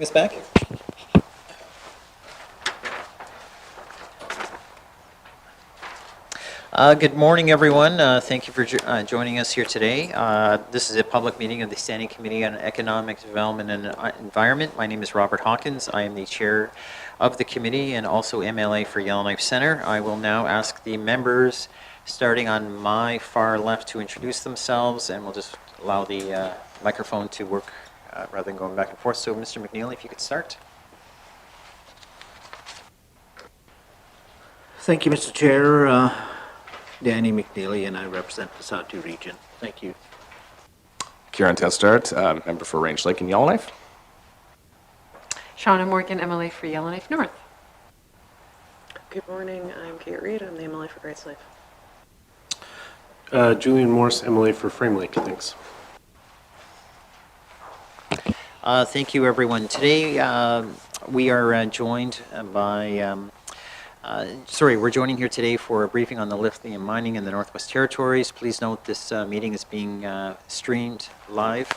Bring us back. Good morning, everyone. Thank you for joining us here today. This is a public meeting of the Standing Committee on Economic Development and Environment. My name is Robert Hawkins. I am the chair of the committee and also MLA for Yellowknife Centre. I will now ask the members, starting on my far left, to introduce themselves, and we'll just allow the microphone to work rather than going back and forth. So, Mr. McNeely, if you could start. Thank you, Mr. Chair. Danny McNeely, and I represent the Sawtooth region. Thank you. Kieran Testart, member for Range Lake and Yellowknife. Shauna Morgan, MLA for Yellowknife North. Good morning, I'm Kate Reed. I'm the MLA for Great Slave. Julian Morse, MLA for Frame Lake. Thanks. Thank you, everyone. Today we are joined by we're joining here today for a briefing on the lithium mining in the Northwest Territories. Please note this meeting is being streamed live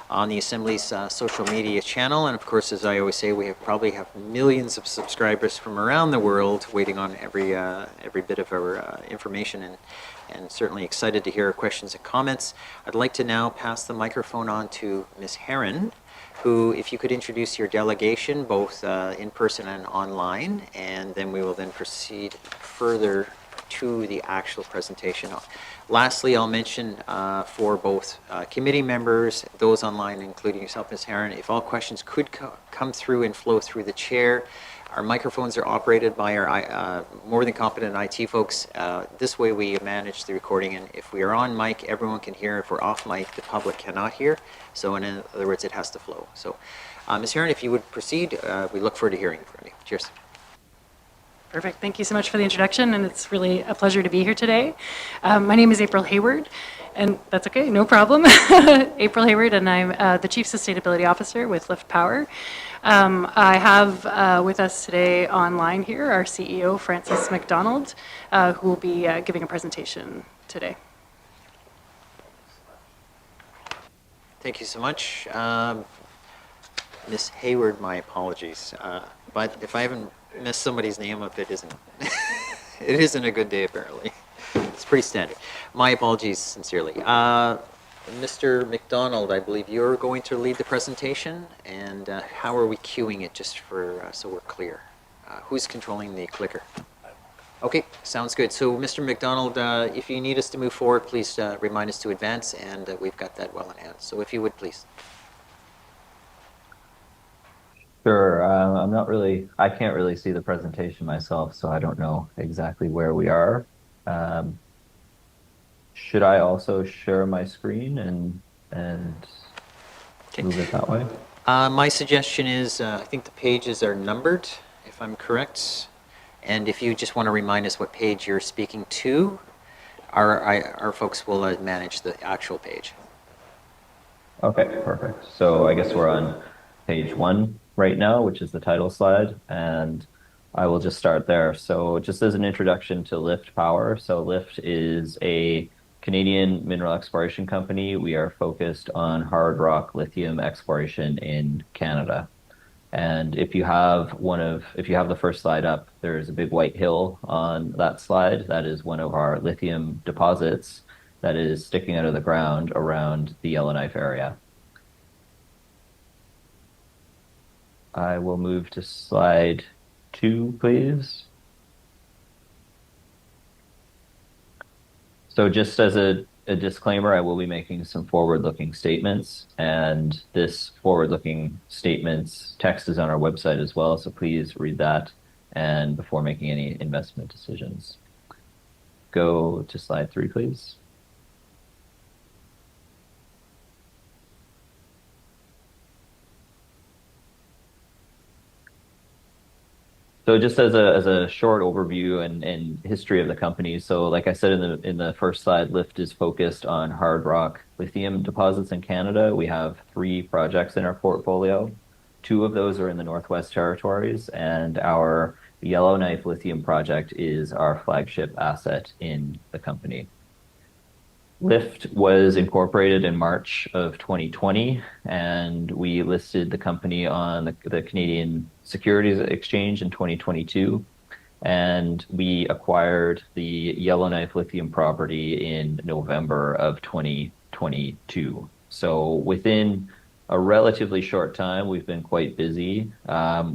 on the Assembly's social media channel. And of course, as I always say, we probably have millions of subscribers from around the world waiting on every bit of our information, and certainly excited to hear questions and comments. I'd like to now pass the microphone on to Ms. Herron, who, if you could introduce your delegation, both in person and online, and then we will then proceed further to the actual presentation. Lastly, I'll mention for both committee members, those online, including yourself, Ms. Herron, if all questions could come through and flow through the chair. Our microphones are operated by our more than competent IT folks. This way we manage the recording, and if we are on mic, everyone can hear. If we're off mic, the public cannot hear. So in other words, it has to flow. So Ms. Herron, if you would proceed, we look forward to hearing from you. Cheers. Perfect. Thank you so much for the introduction, and it's really a pleasure to be here today. My name is April Hayward, and that's okay, no problem. April Hayward, and I'm the Chief Sustainability Officer with Lift Power. I have with us today online here our CEO, Francis McDonald, who will be giving a presentation today. Thank you so much. Ms. Hayward, my apologies. But if I haven't missed somebody's name up, it isn't. It isn't a good day, apparently. It's pretty standard. My apologies, sincerely. Mr. McDonald, I believe you're going to lead the presentation, and how are we queuing it, just for so we're clear? Who's controlling the clicker? Okay, sounds good. So, Mr. McDonald, if you need us to move forward, please remind us to advance, and we've got that well in hand. So, if you would, please. Sure. I can't really see the presentation myself, so I don't know exactly where we are. Should I also share my screen and Okay. move it that way? My suggestion is, I think the pages are numbered, if I'm correct. And if you just want to remind us what page you're speaking to, our folks will manage the actual page. Okay, perfect. So I guess we're on page 1 right now, which is the title slide, and I will just start there. So just as an introduction to Lift Power, so Lift is a Canadian mineral exploration company. We are focused on hard rock lithium exploration in Canada. And if you have the first slide up, there's a big white hill on that slide. That is one of our lithium deposits that is sticking out of the ground around the Yellowknife area. I will move to slide 2, please. So just as a disclaimer, I will be making some forward-looking statements, and this forward-looking statements text is on our website as well, so please read that and before making any investment decisions. Go to slide 3, please. So just as a short overview and history of the company. So like I said in the first slide, Lift is focused on hard rock lithium deposits in Canada. We have 3 projects in our portfolio. 2 of those are in the Northwest Territories, and our Yellowknife lithium project is our flagship asset in the company. Lyft was incorporated in March of 2020, and we listed the company on the Canadian Securities Exchange in 2022. And we acquired the Yellowknife lithium property in November of 2022. So within a relatively short time, we've been quite busy.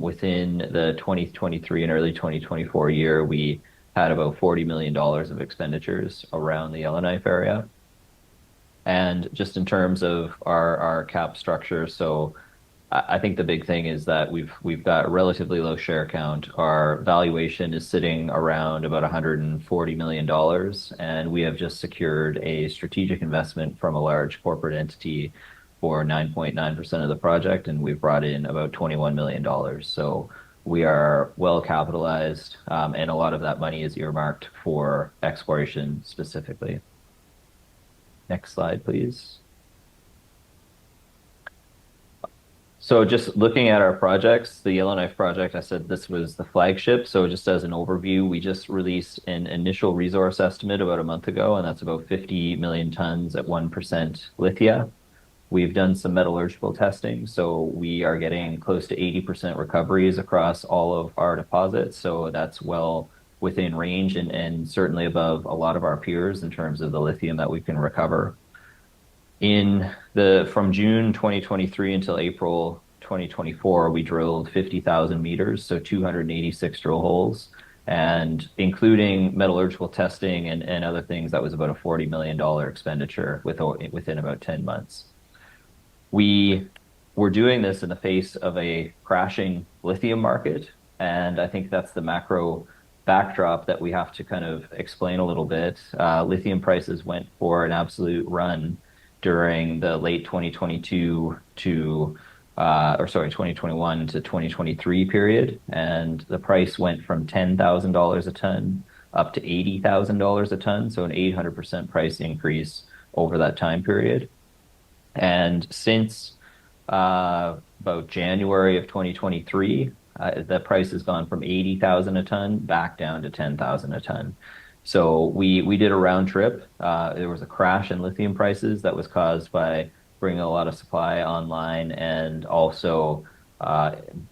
Within the 2023 and early 2024 year, we had about $40 million of expenditures around the Yellowknife area. And just in terms of our cap structure, so I think the big thing is that we've got a relatively low share count. Our valuation is sitting around about $140 million, and we have just secured a strategic investment from a large corporate entity for 9.9% of the project, and we've brought in about $21 million. So we are well capitalized, and a lot of that money is earmarked for exploration specifically. Next slide, please. So just looking at our projects, the Yellowknife project, I said this was the flagship. So just as an overview, we just released an initial resource estimate about a month ago, and that's about 50 million tons at 1% lithium. We've done some metallurgical testing, so we are getting close to 80% recoveries across all of our deposits. So that's well within range and certainly above a lot of our peers in terms of the lithium that we can recover. From June 2023 until April 2024, we drilled 50,000 meters, so 286 drill holes, and including metallurgical testing and other things, that was about a $40 million expenditure within about 10 months. We were doing this in the face of a crashing lithium market, and I think that's the macro backdrop that we have to kind of explain a little bit. Lithium prices went for an absolute run during the late 2021 to 2023 period, and the price went from $10,000 a ton up to $80,000 a ton, so an 800% price increase over that time period. And since about January of 2023, the price has gone from 80,000 a ton back down to 10,000 a ton. So we did a round trip. There was a crash in lithium prices that was caused by bringing a lot of supply online, and also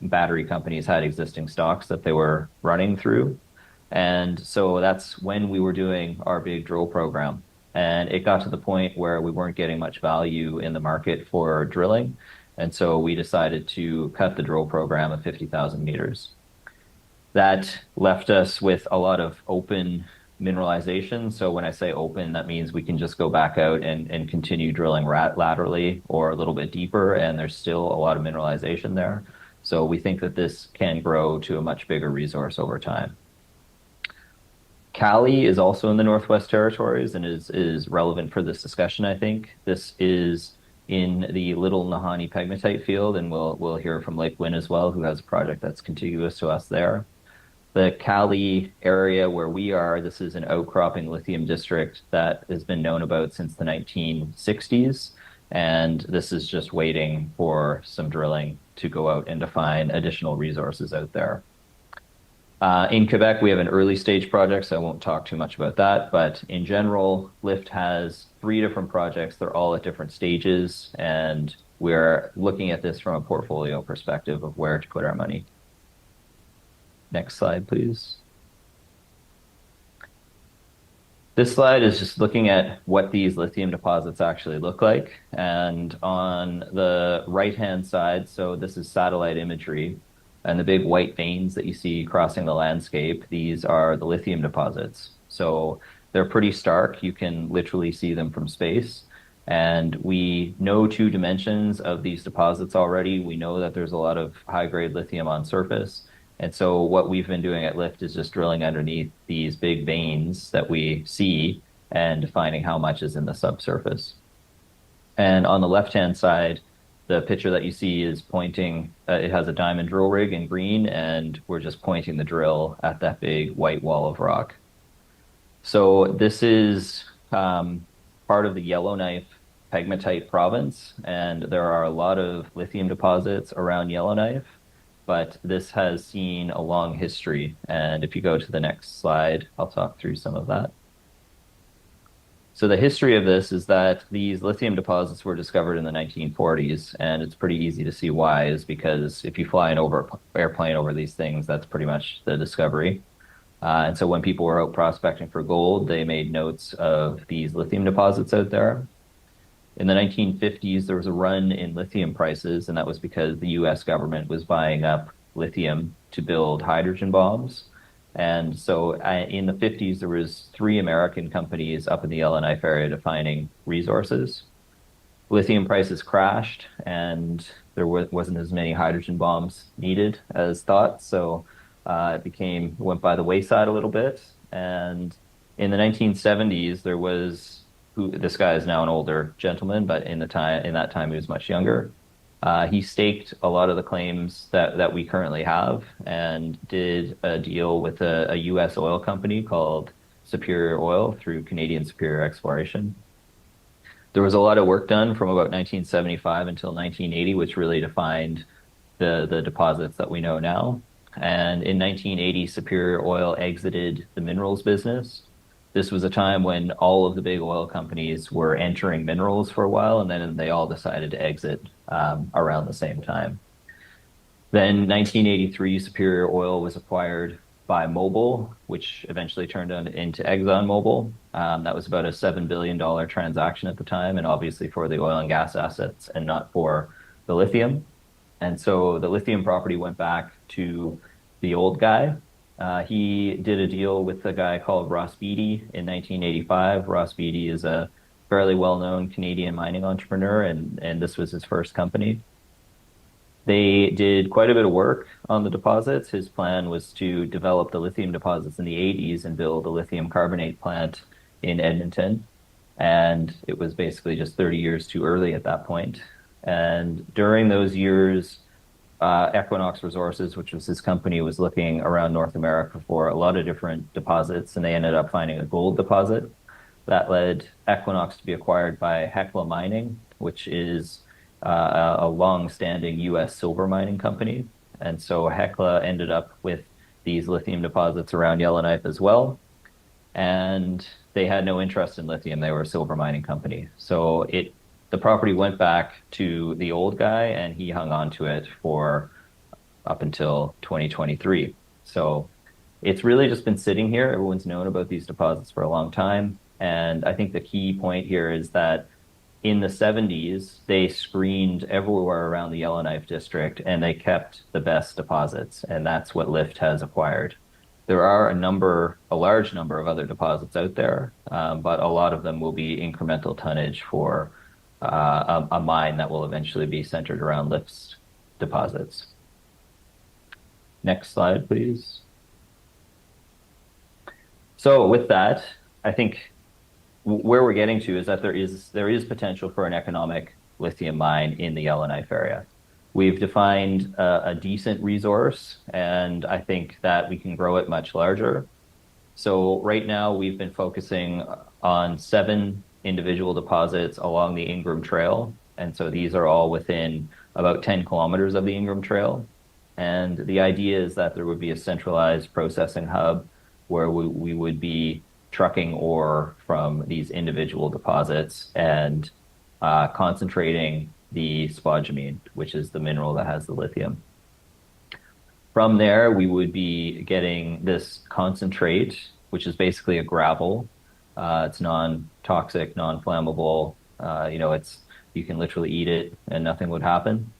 battery companies had existing stocks that they were running through. And so that's when we were doing our big drill program. And it got to the point where we weren't getting much value in the market for drilling. And so we decided to cut the drill program of 50,000 meters. That left us with a lot of open mineralization. So when I say open, that means we can just go back out and continue drilling laterally or a little bit deeper, and there's still a lot of mineralization there. So we think that this can grow to a much bigger resource over time. Cali is also in the Northwest Territories and is relevant for this discussion, I think. This is in the Little Nahanni pegmatite field, and we'll hear from Winn as well, who has a project that's contiguous to us there. The Cali area where we are, this is an outcropping lithium district that has been known about since the 1960s, and this is just waiting for some drilling to go out and define additional resources out there. In Quebec, we have an early stage project, so I won't talk too much about that. But in general, Lyft has 3 different projects. They're all at different stages, and we're looking at this from a portfolio perspective of where to put our money. Next slide, please. This slide is just looking at what these lithium deposits actually look like. And on the right-hand side, so this is satellite imagery, and the big white veins that you see crossing the landscape, these are the lithium deposits. So they're pretty stark. You can literally see them from space. And we know 2 dimensions of these deposits already. We know that there's a lot of high-grade lithium on surface. And so what we've been doing at Lyft is just drilling underneath these big veins that we see and defining how much is in the subsurface. And on the left-hand side, the picture that you see is pointing, it has a diamond drill rig in green, and we're just pointing the drill at that big white wall of rock. So this is part of the Yellowknife pegmatite province, and there are a lot of lithium deposits around Yellowknife, but this has seen a long history. And if you go to the next slide, I'll talk through some of that. So the history of this is that these lithium deposits were discovered in the 1940s, and it's pretty easy to see why, is because if you fly an airplane over these things, that's pretty much the discovery. And so when people were out prospecting for gold, they made notes of these lithium deposits out there. In the 1950s, there was a run in lithium prices, and that was because the US government was buying up lithium to build hydrogen bombs. And so in the 50s, there was 3 American companies up in the Yellowknife area defining resources. Lithium prices crashed, and there wasn't as many hydrogen bombs needed as thought. So went by the wayside a little bit. And in the 1970s, there was this guy is now an older gentleman, but in that time he was much younger. He staked a lot of the claims that we currently have and did a deal with a US oil company called Superior Oil through Canadian Superior Exploration. There was a lot of work done from about 1975 until 1980, which really defined the deposits that we know now. And in 1980, Superior Oil exited the minerals business. This was a time when all of the big oil companies were entering minerals for a while, and then they all decided to exit around the same time. Then 1983, Superior Oil was acquired by Mobil, which eventually turned into ExxonMobil. That was about a $7 billion transaction at the time, and obviously for the oil and gas assets and not for the lithium. And so the lithium property went back to the old guy. He did a deal with a guy called Ross Beaty in 1985. Ross Beaty is a fairly well-known Canadian mining entrepreneur, and this was his first company. They did quite a bit of work on the deposits. His plan was to develop the lithium deposits in the 80s and build a lithium carbonate plant in Edmonton. And it was basically just 30 years too early at that point. And during those years, Equinox Resources, which was his company, was looking around North America for a lot of different deposits, and they ended up finding a gold deposit. That led Equinox to be acquired by Hecla Mining, which is a long-standing U.S. silver mining company. And so Hecla ended up with these lithium deposits around Yellowknife as well. And they had no interest in lithium. They were a silver mining company. So the property went back to the old guy, and he hung on to it for up until 2023. So it's really just been sitting here. Everyone's known about these deposits for a long time. And I think the key point here is that in the 70s, they screened everywhere around the Yellowknife district, and they kept the best deposits, and that's what LIFT has acquired. There are a large number of other deposits out there, but a lot of them will be incremental tonnage for a mine that will eventually be centered around LIFT's deposits. Next slide, please. So with that, I think where we're getting to is that there is potential for an economic lithium mine in the Yellowknife area. We've defined a decent resource, and I think that we can grow it much larger. So right now we've been focusing on 7 individual deposits along the Ingram Trail. And so these are all within about 10 kilometers of the Ingram Trail. And the idea is that there would be a centralized processing hub where we would be trucking ore from these individual deposits and concentrating the spodumene, which is the mineral that has the lithium. From there, we would be getting this concentrate, which is basically a gravel. It's non-toxic, non-flammable. You can literally eat it and nothing would happen.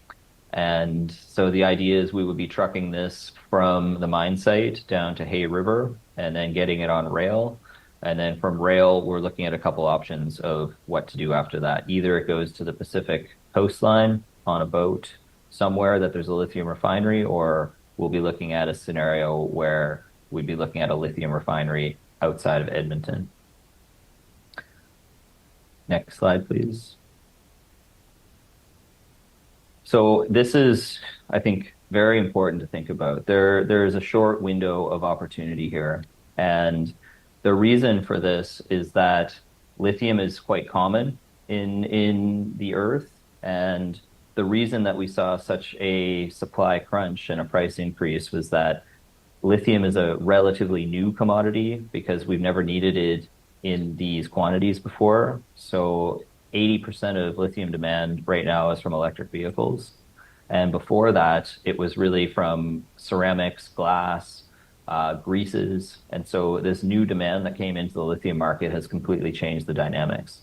And so the idea is we would be trucking this from the mine site down to Hay River and then getting it on rail. And then from rail, we're looking at a couple options of what to do after that. Either it goes to the Pacific coastline on a boat somewhere that there's a lithium refinery, or we'll be looking at a scenario where we'd be looking at a lithium refinery outside of Edmonton. Next slide, please. So this is, I think, very important to think about. There is a short window of opportunity here. And the reason for this is that lithium is quite common in the earth. And the reason that we saw such a supply crunch and a price increase was that lithium is a relatively new commodity because we've never needed it in these quantities before. So 80% of lithium demand right now is from electric vehicles. And before that, it was really from ceramics, glass, greases. And so this new demand that came into the lithium market has completely changed the dynamics.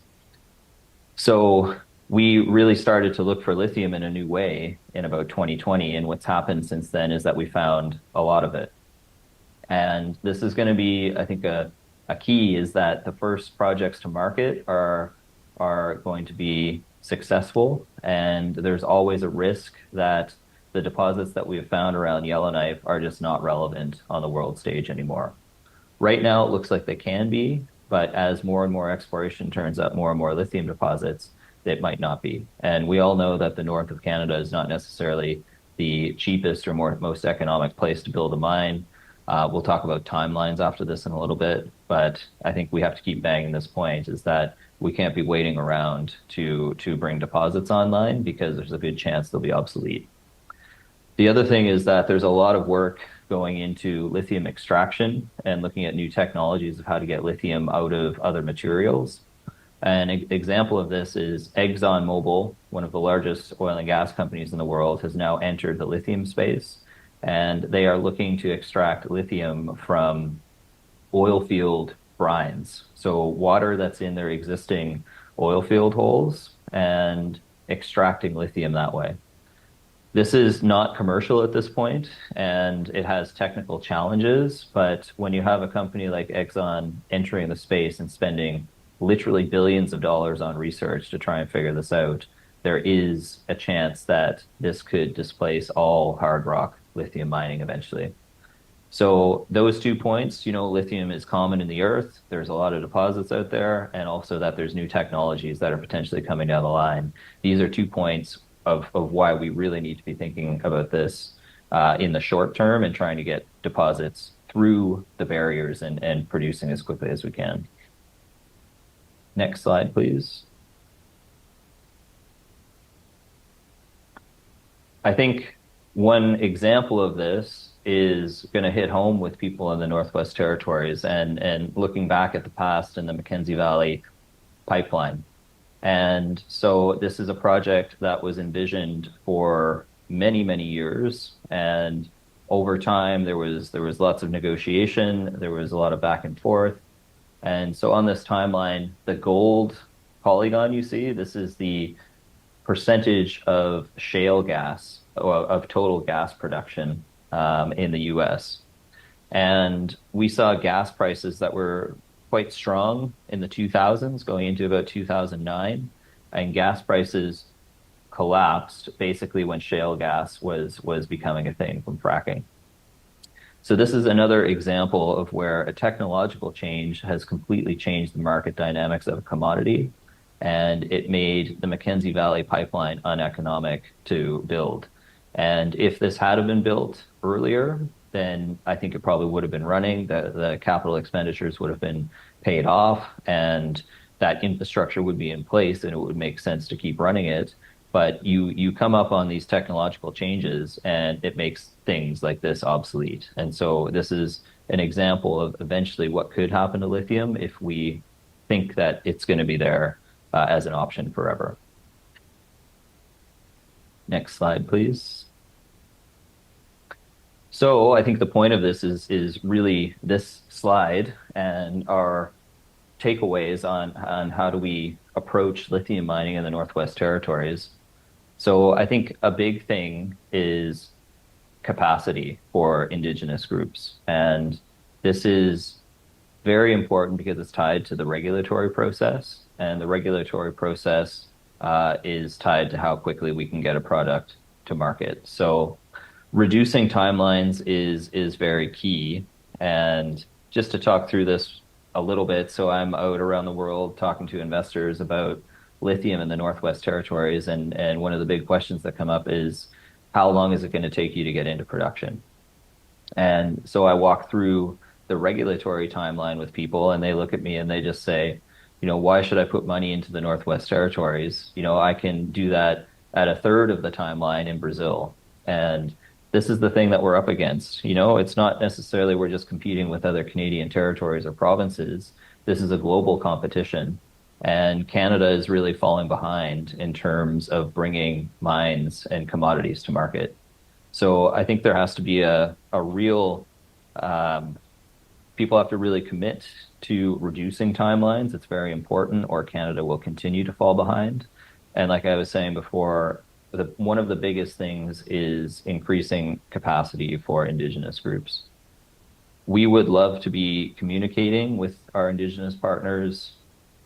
So we really started to look for lithium in a new way in about 2020. And what's happened since then is that we found a lot of it. And this is going to be, I think, a key is that the first projects to market are going to be successful. And there's always a risk that the deposits that we have found around Yellowknife are just not relevant on the world stage anymore. Right now, it looks like they can be, but as more and more exploration turns up more and more lithium deposits, it might not be. And we all know that the north of Canada is not necessarily the cheapest or most economic place to build a mine. We'll talk about timelines after this in a little bit, but I think we have to keep banging this point is that we can't be waiting around to bring deposits online because there's a good chance they'll be obsolete. The other thing is that there's a lot of work going into lithium extraction and looking at new technologies of how to get lithium out of other materials. An example of this is ExxonMobil, one of the largest oil and gas companies in the world, has now entered the lithium space, and they are looking to extract lithium from oil field brines. So water that's in their existing oil field holes and extracting lithium that way. This is not commercial at this point, and it has technical challenges. But when you have a company like Exxon entering the space and spending literally billions of dollars on research to try and figure this out, there is a chance that this could displace all hard rock lithium mining eventually. So those 2 points, lithium is common in the earth. There's a lot of deposits out there, and also that there's new technologies that are potentially coming down the line. These are 2 points of why we really need to be thinking about this in the short term and trying to get deposits through the barriers and producing as quickly as we can. Next slide, please. I think one example of this is going to hit home with people in the Northwest Territories and looking back at the past in the Mackenzie Valley pipeline. And so this is a project that was envisioned for many, many years. And over time, there was lots of negotiation. There was a lot of back and forth. And so on this timeline, the gold polygon you see, this is the percentage of shale gas, of total gas production in the US. And we saw gas prices that were quite strong in the 2000s, going into about 2009, and gas prices collapsed basically when shale gas was becoming a thing from fracking. So this is another example of where a technological change has completely changed the market dynamics of a commodity, and it made the Mackenzie Valley pipeline uneconomic to build. And if this had been built earlier, then I think it probably would have been running. The capital expenditures would have been paid off, and that infrastructure would be in place, and it would make sense to keep running it. But you come up on these technological changes, and it makes things like this obsolete. And so this is an example of eventually what could happen to lithium if we think that it's going to be there as an option forever. Next slide, please. So I think the point of this is really this slide and our takeaways on how do we approach lithium mining in the Northwest Territories. So I think a big thing is capacity for Indigenous groups. And this is very important because it's tied to the regulatory process. And the regulatory process is tied to how quickly we can get a product to market. So reducing timelines is very key. And just to talk through this a little bit, so I'm out around the world talking to investors about lithium in the Northwest Territories, and one of the big questions that come up is, how long is it going to take you to get into production? And so I walk through the regulatory timeline with people, and they look at me and they just say, why should I put money into the Northwest Territories? I can do that at a third of the timeline in Brazil. And this is the thing that we're up against. It's not necessarily we're just competing with other Canadian territories or provinces. this is a global competition, and Canada is really falling behind in terms of bringing mines and commodities to market. So I think there has to be a real um, people have to really commit to reducing timelines. It's very important, or Canada will continue to fall behind. And like I was saying before, one of the biggest things is increasing capacity for Indigenous groups. We would love to be communicating with our Indigenous partners,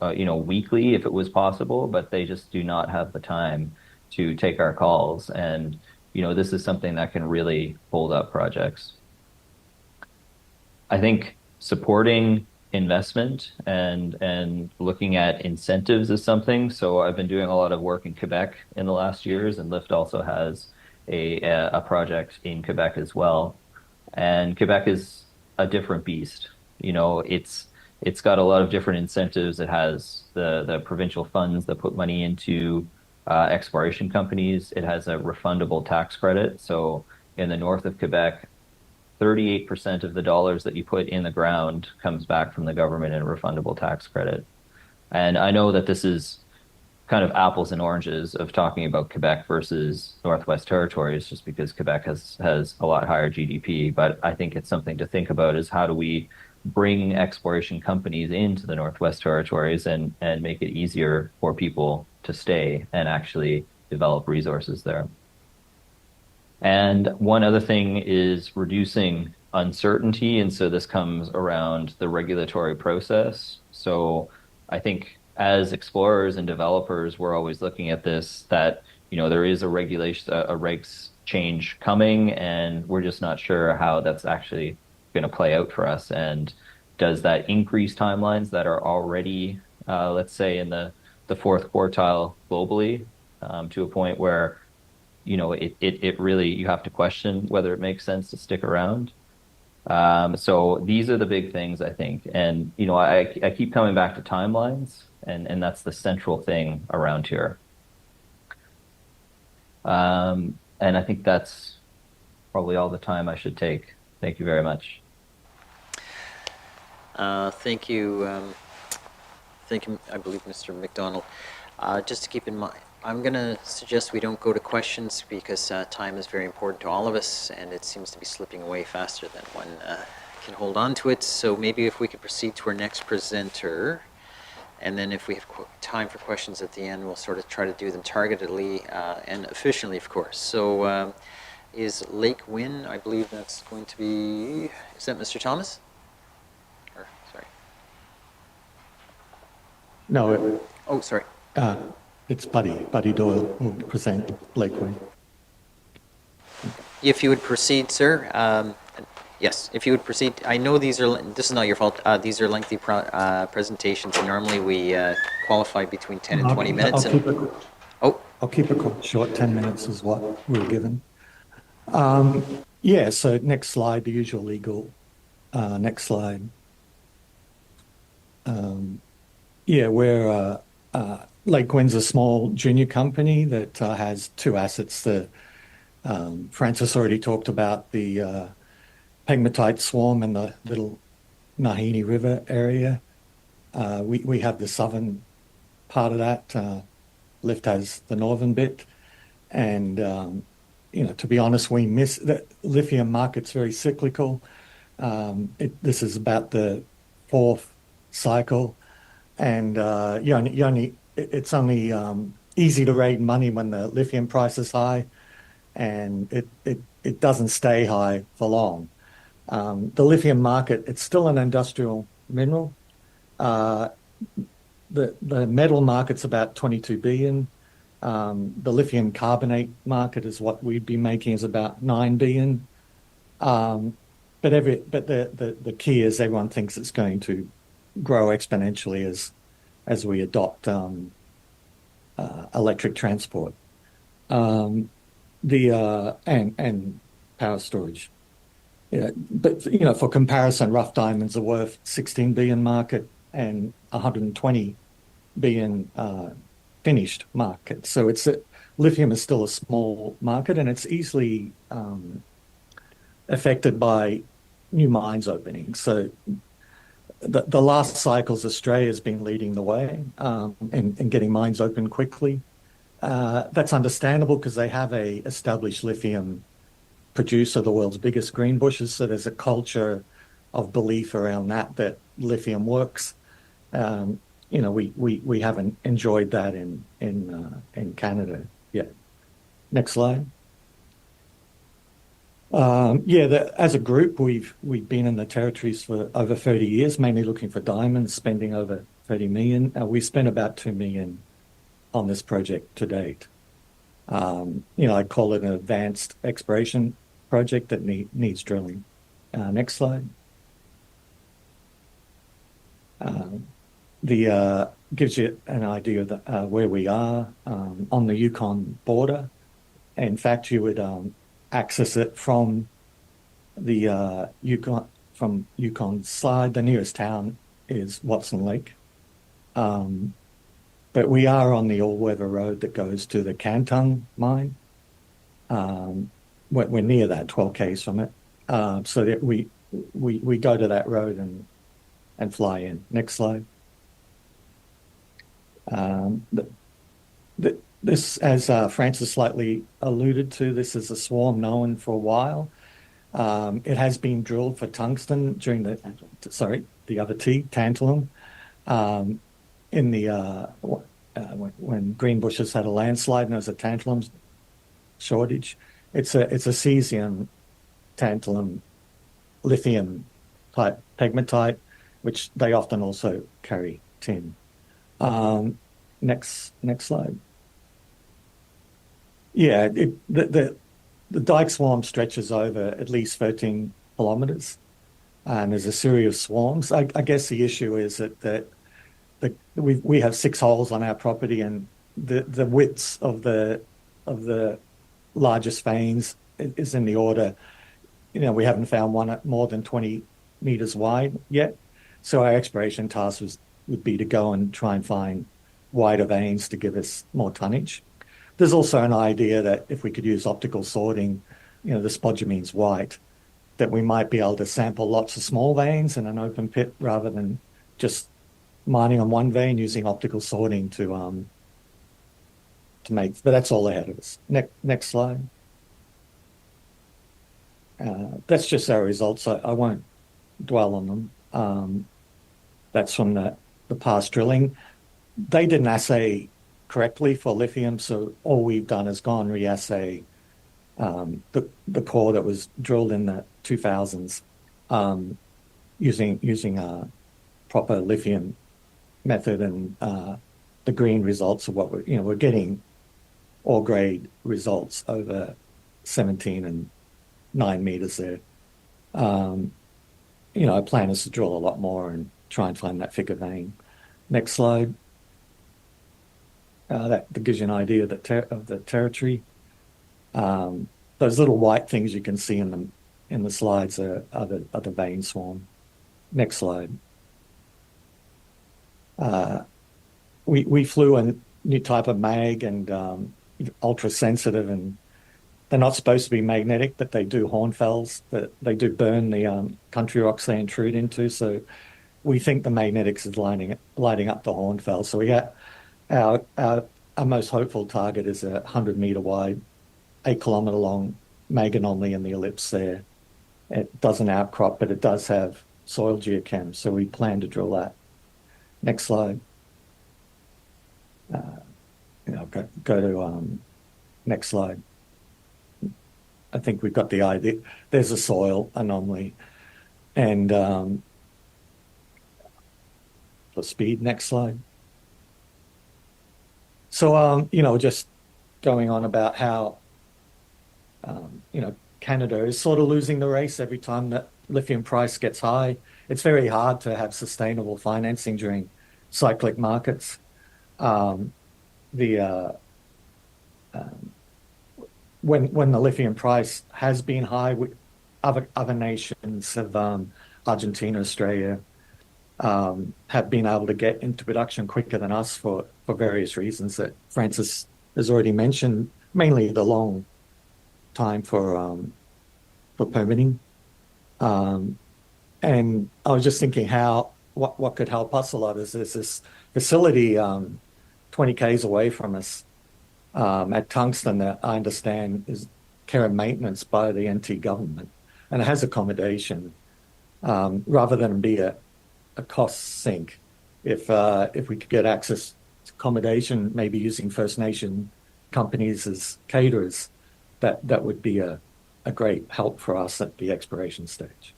weekly if it was possible, but they just do not have the time to take our calls. And, this is something that can really hold up projects. I think supporting investment and looking at incentives is something. So I've been doing a lot of work in Quebec in the last years, and Lyft also has a project in Quebec as well. And Quebec is a different beast. It's got a lot of different incentives. It has the provincial funds that put money into exploration companies. It has a refundable tax credit. So in the north of Quebec, 38% of the dollars that you put in the ground comes back from the government in a refundable tax credit. And I know that this is kind of apples and oranges of talking about Quebec versus Northwest Territories, just because Quebec has a lot higher GDP. But I think it's something to think about is how do we bring exploration companies into the Northwest Territories and make it easier for people to stay and actually develop resources there. And one other thing is reducing uncertainty. And so this comes around the regulatory process. So I think as explorers and developers, we're always looking at this, that, there is a regulation, a regs change coming, and we're just not sure how that's actually going to play out for us. And does that increase timelines that are already, let's say, in the fourth quartile globally, to a point where it really, you have to question whether it makes sense to stick around. So these are the big things, I think. And, I keep coming back to timelines, and that's the central thing around here. And I think that's probably all the time I should take. Thank you very much. Thank you. Thank you, I believe, Mr. McDonald. Just to keep in mind, I'm going to suggest we don't go to questions because time is very important to all of us, and it seems to be slipping away faster than one can hold on to it. So maybe if we could proceed to our next presenter, and then if we have time for questions at the end, we'll sort of try to do them targetedly and efficiently, of course. So is Lake Winn, I believe that's going to be, is that Mr. Thomas? Or, sorry. No, Oh, sorry. it's Buddy Doyle who will present Lake Winn. If you would proceed, sir. Yes, if you would proceed. I know this is not your fault. These are lengthy presentations, and normally we qualify between 10 and 20 minutes. I'll keep it short. 10 minutes is what we're given. So next slide, the usual legal. Next slide. We're Lake Wynn's a small junior company that has two assets. Francis already talked about the pegmatite swarm and the little Nahini River area. We have the southern part of that. Lyft has the northern bit. And, to be honest, we miss the lithium market's very cyclical. This is about the fourth cycle. And it's only easy to raise money when the lithium price is high, and it doesn't stay high for long. The lithium market, it's still an industrial mineral. The metal market's about 22 billion. The lithium carbonate market is what we'd be making is about 9 billion. But the key is everyone thinks it's going to grow exponentially as we adopt electric transport. And power storage. Yeah, but for comparison, rough diamonds are worth 16 billion market and 120 billion finished market. So lithium is still a small market, and it's easily affected by new mines opening. So the last cycles, Australia has been leading the way in getting mines open quickly. That's understandable because they have a established lithium producer, the world's biggest Greenbushes. So there's a culture of belief around that lithium works. We haven't enjoyed that in Canada yet. Next slide. As a group, we've been in the territories for over 30 years, mainly looking for diamonds, spending over 30 million. We spent about 2 million on this project to date. I'd call it an advanced exploration project that needs drilling. Next slide. Gives you an idea of where we are on the Yukon border. In fact, you would access it from the Yukon side. The nearest town is Watson Lake. But we are on the all-weather road that goes to the Cantung mine. We're near that, 12 k's from it. So that we go to that road and fly in. Next slide. This, as Francis slightly alluded to, this is a swarm known for a while. It has been drilled for tungsten during the other T, tantalum, in the when Greenbushes had a landslide and there was a tantalum shortage. It's a cesium tantalum lithium type pegmatite, which they often also carry tin. Next slide. Yeah, the dike swarm stretches over at least 13 kilometers, and there's a series of swarms. I guess the issue is that we have 6 holes on our property, and the widths of the largest veins is in the order. We haven't found one more than 20 meters wide yet. So our exploration task would be to go and try and find wider veins to give us more tonnage. There's also an idea that if we could use optical sorting, the spodumene's white, that we might be able to sample lots of small veins in an open pit rather than just mining on one vein using optical sorting to make. But that's all ahead of us. Next slide. That's just our results. I won't dwell on them. That's from the past drilling. They didn't assay correctly for lithium, so all we've done is gone re-assay the core that was drilled in the 2000s using a proper lithium method, and the green results of what we're getting ore grade results over 17 and 9 meters there. Our plan is to drill a lot more and try and find that thicker vein. Next slide. That gives you an idea of the territory. Those little white things you can see in the slides are the vein swarm. Next slide. We flew a new type of mag and ultra sensitive, and they're not supposed to be magnetic, but they do hornfells. That they do burn the country rocks they intrude into. So we think the magnetics is lighting up the hornfell. So we got our most hopeful target is a 100-meter wide, 8-kilometer long mag anomaly in the ellipse there. It doesn't outcrop, but it does have soil geochem, so we plan to drill that. Next slide. Go to next slide. I think we've got the idea. There's a soil anomaly, and for speed. Next slide. So, just going on about how, Canada is sort of losing the race every time that lithium price gets high. It's very hard to have sustainable financing during cyclic markets. When the lithium price has been high, other nations have, Argentina, Australia, have been able to get into production quicker than us for various reasons that Francis has already mentioned, mainly the long time for permitting. And I was just thinking how what could help us a lot is there's this facility 20 k's away from us at Tungsten that I understand is care and maintenance by the NT government, and it has accommodation rather than be a cost sink. If we could get access to accommodation, maybe using First Nation companies as caterers, that would be a great help for us at the exploration stage.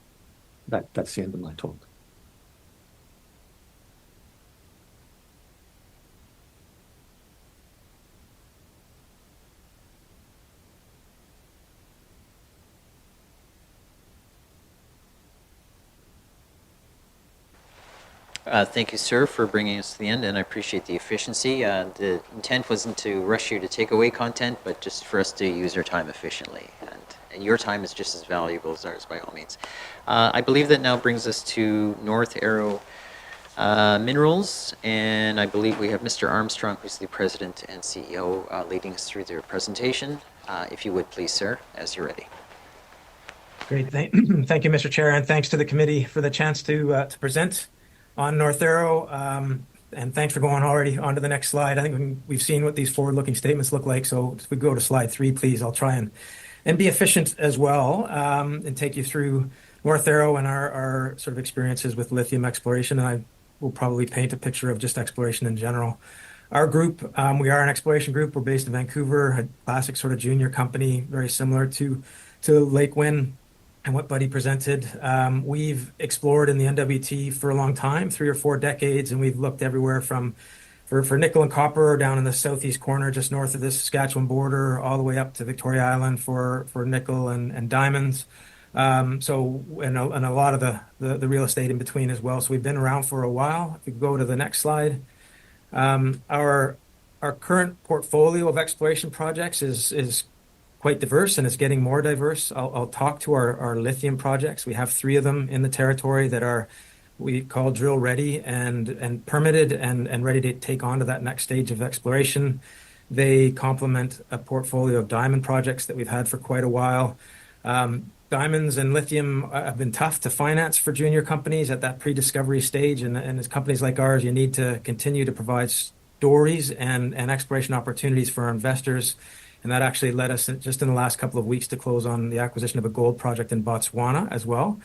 That's the end of my talk. Thank you, sir, for bringing us to the end, and I appreciate the efficiency. The intent wasn't to rush you to take away content, but just for us to use our time efficiently. And your time is just as valuable as ours, by all means. I believe that now brings us to North Arrow Minerals, and I believe we have Mr. Armstrong, who's the president and CEO, leading us through their presentation. If you would, please, sir, as you're ready. Great. Thank you, Mr. Chair, and thanks to the committee for the chance to present on North Arrow. And thanks for going already on to the next slide. I think we've seen what these forward-looking statements look like. So if we go to slide 3, please, I'll try and be efficient as well, and take you through North Arrow and our sort of experiences with lithium exploration. And I will probably paint a picture of just exploration in general. Our group, we are an exploration group. We're based in Vancouver, a classic sort of junior company, very similar to Lake Winn and what Buddy presented. We've explored in the NWT for a long time, 3 or 4 decades, and we've looked everywhere from for nickel and copper down in the southeast corner, just north of the Saskatchewan border, all the way up to Victoria Island for nickel and diamonds. And a lot of the real estate in between as well. So we've been around for a while. If we go to the next slide, our current portfolio of exploration projects is quite diverse, and it's getting more diverse. I'll talk to our lithium projects. We have 3 of them in the territory that are we call drill ready and permitted and ready to take on to that next stage of exploration. They complement a portfolio of diamond projects that we've had for quite a while. Diamonds and lithium have been tough to finance for junior companies at that pre-discovery stage, and as companies like ours, you need to continue to provide stories and exploration opportunities for our investors. And that actually led us just in the last couple of weeks to close on the acquisition of a gold project in Botswana as well,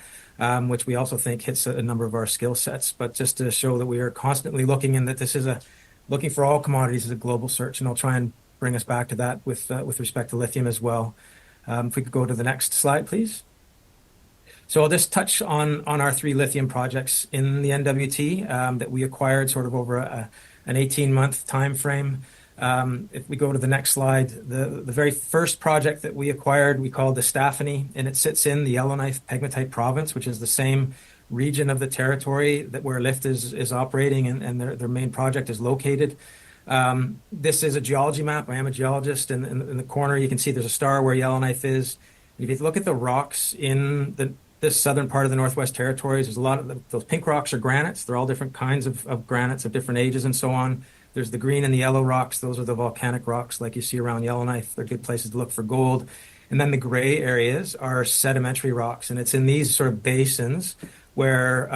which we also think hits a number of our skill sets. But just to show that we are constantly looking, and that this is looking for all commodities is a global search. And I'll try and bring us back to that with respect to lithium as well. If we could go to the next slide, please. So I'll just touch on our 3 lithium projects in the NWT that we acquired sort of over an 18-month time frame. If we go to the next slide, the very first project that we acquired, we called the Staphany, and it sits in the Yellowknife Pegmatite province, which is the same region of the territory that where LIFT is operating and their main project is located. This is a geology map. I am a geologist. In the corner, you can see there's a star where Yellowknife is. If you look at the rocks in this southern part of the Northwest Territories, there's a lot of those pink rocks are granites. They're all different kinds of granites of different ages and so on. There's the green and the yellow rocks. Those are the volcanic rocks like you see around Yellowknife. They're good places to look for gold. And then the gray areas are sedimentary rocks. And it's in these sort of basins where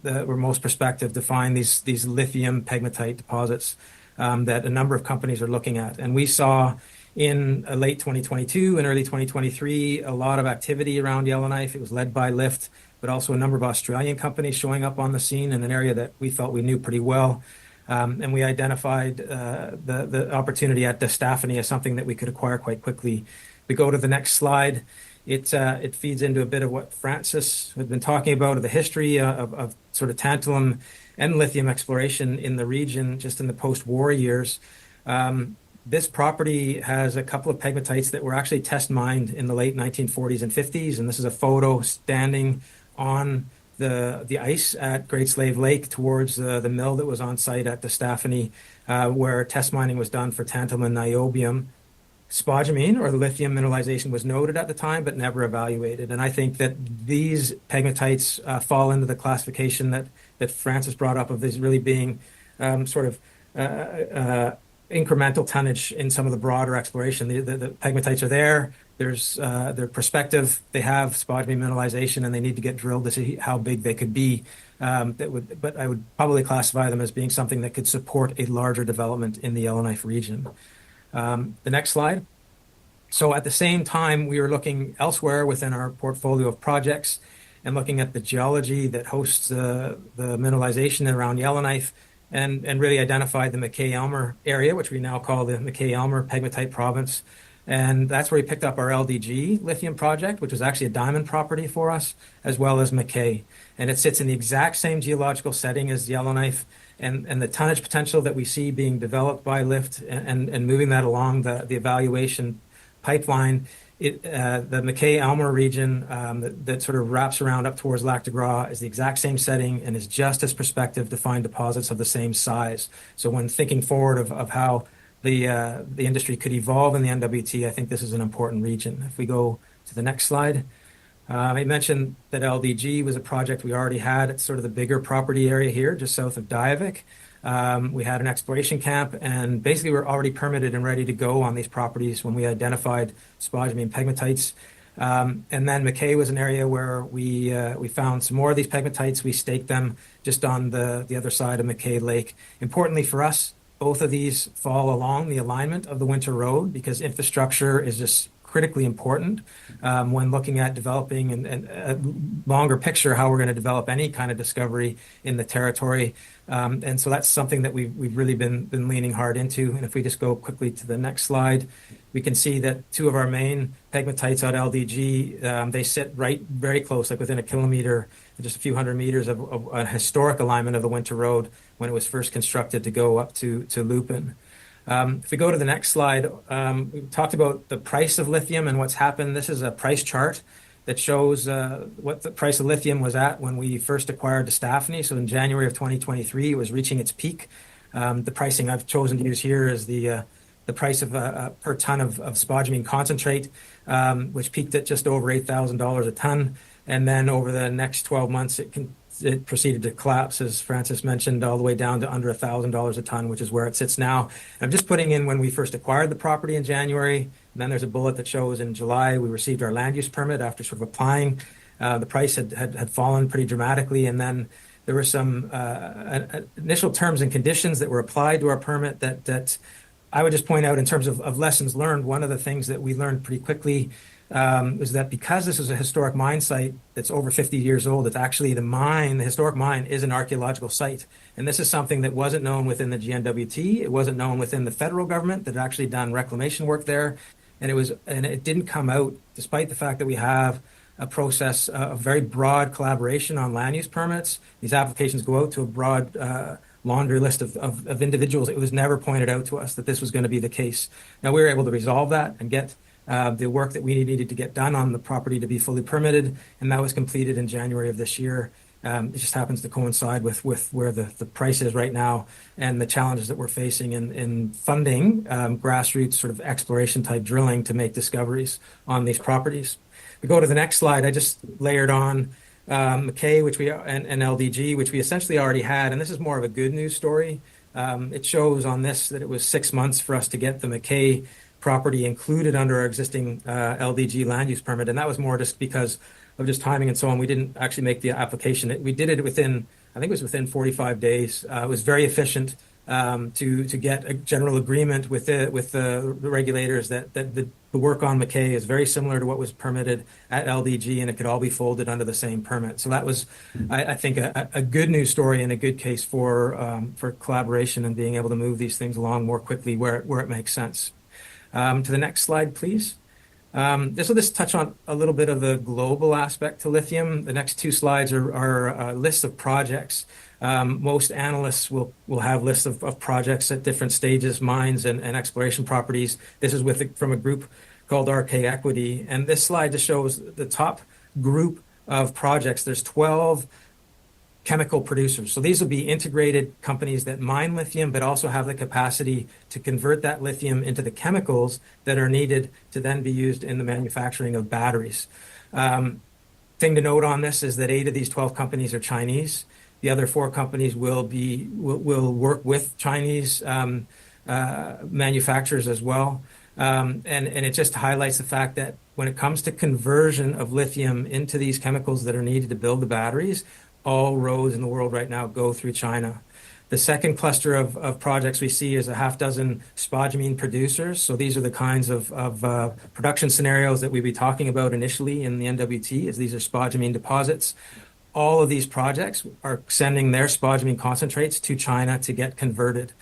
we're most prospective to find these lithium pegmatite deposits that a number of companies are looking at. And we saw in late 2022 and early 2023 a lot of activity around Yellowknife. It was led by LIFT, but also a number of Australian companies showing up on the scene in an area that we thought we knew pretty well. And we identified the opportunity at the Staphany as something that we could acquire quite quickly. We go to the next slide. It feeds into a bit of what Francis had been talking about, of the history of sort of tantalum and lithium exploration in the region just in the post-war years. This property has a couple of pegmatites that were actually test mined in the late 1940s and 50s. And this is a photo standing on the ice at Great Slave Lake towards the mill that was on site at the Staphany, where test mining was done for tantalum and niobium. Spodumene, or the lithium mineralization, was noted at the time, but never evaluated. And I think that these pegmatites fall into the classification that Francis brought up of these really being sort of incremental tonnage in some of the broader exploration. The pegmatites are there. They're prospective. They have spodumene mineralization, and they need to get drilled to see how big they could be. but I would probably classify them as being something that could support a larger development in the Yellowknife region. The next slide. So at the same time, we were looking elsewhere within our portfolio of projects and looking at the geology that hosts the mineralization around Yellowknife, and really identified the McKay-Elmer area, which we now call the McKay-Elmer pegmatite province. And that's where we picked up our LDG lithium project, which was actually a diamond property for us, as well as McKay. And it sits in the exact same geological setting as Yellowknife, and the tonnage potential that we see being developed by LIFT and moving that along the evaluation pipeline. The McKay-Elmer region that sort of wraps around up towards Lac de Gras is the exact same setting and is just as prospective to find deposits of the same size. So when thinking forward of how the industry could evolve in the NWT, I think this is an important region. If we go to the next slide. I mentioned that LDG was a project we already had. It's sort of the bigger property area here, just south of Diavik. We had an exploration camp, and basically we're already permitted and ready to go on these properties when we identified spodumene pegmatites. And then McKay was an area where we found some more of these pegmatites. We staked them just on the other side of McKay Lake. Importantly for us, both of these fall along the alignment of the winter road, because infrastructure is just critically important when looking at developing and a longer picture how we're going to develop any kind of discovery in the territory. And so that's something that we've really been leaning hard into. And if we just go quickly to the next slide, we can see that two of our main pegmatites at LDG, they sit right very close, like within a kilometer, just a few hundred meters of a historic alignment of the winter road when it was first constructed to go up to Lupin. If we go to the next slide, we talked about the price of lithium and what's happened. This is a price chart that shows what the price of lithium was at when we first acquired DeStaffney. So in January of 2023, it was reaching its peak. The pricing I've chosen to use here is the price of per ton of spodumene concentrate, which peaked at just over $8,000 a ton. And then over the next 12 months, it proceeded to collapse, as Francis mentioned, all the way down to under $1,000 a ton, which is where it sits now. And I'm just putting in when we first acquired the property in January. And then there's a bullet that shows in July we received our land use permit after sort of applying. The price had fallen pretty dramatically, and then there were some initial terms and conditions that were applied to our permit that I would just point out in terms of lessons learned. One of the things that we learned pretty quickly is that because this is a historic mine site that's over 50 years old, it's actually the historic mine is an archaeological site. And this is something that wasn't known within the GNWT. It wasn't known within the federal government that had actually done reclamation work there. And it didn't come out, despite the fact that we have a process of very broad collaboration on land use permits. These applications go out to a broad laundry list of individuals. It was never pointed out to us that this was going to be the case. Now we were able to resolve that and get the work that we needed to get done on the property to be fully permitted, and that was completed in January of this year. It just happens to coincide with where the price is right now and the challenges that we're facing in funding grassroots sort of exploration type drilling to make discoveries on these properties. We go to the next slide. I just layered on McKay, and LDG, which we essentially already had, and this is more of a good news story. It shows on this that it was 6 months for us to get the McKay property included under our existing LDG land use permit, and that was more just because of just timing and so on. We didn't actually make the application. We did it within, I think it was within 45 days. It was very efficient to get a general agreement with the regulators that the work on McKay is very similar to what was permitted at LDG, and it could all be folded under the same permit. So that was, I think, a good news story and a good case for collaboration and being able to move these things along more quickly where it makes sense. To the next slide, please. This will just touch on a little bit of the global aspect to lithium. The next two slides are lists of projects. Most analysts will have lists of projects at different stages, mines and exploration properties. This is from a group called RK Equity. And this slide just shows the top group of projects. There's 12 chemical producers. So these will be integrated companies that mine lithium, but also have the capacity to convert that lithium into the chemicals that are needed to then be used in the manufacturing of batteries. Thing to note on this is that 8 of these 12 companies are Chinese. The other 4 companies will work with Chinese manufacturers as well. And it just highlights the fact that when it comes to conversion of lithium into these chemicals that are needed to build the batteries, all roads in the world right now go through China. The second cluster of projects we see is a half dozen spodumene producers. So these are the kinds of production scenarios that we'd be talking about initially in the NWT, as these are spodumene deposits. All of these projects are sending their spodumene concentrates to China to get converted.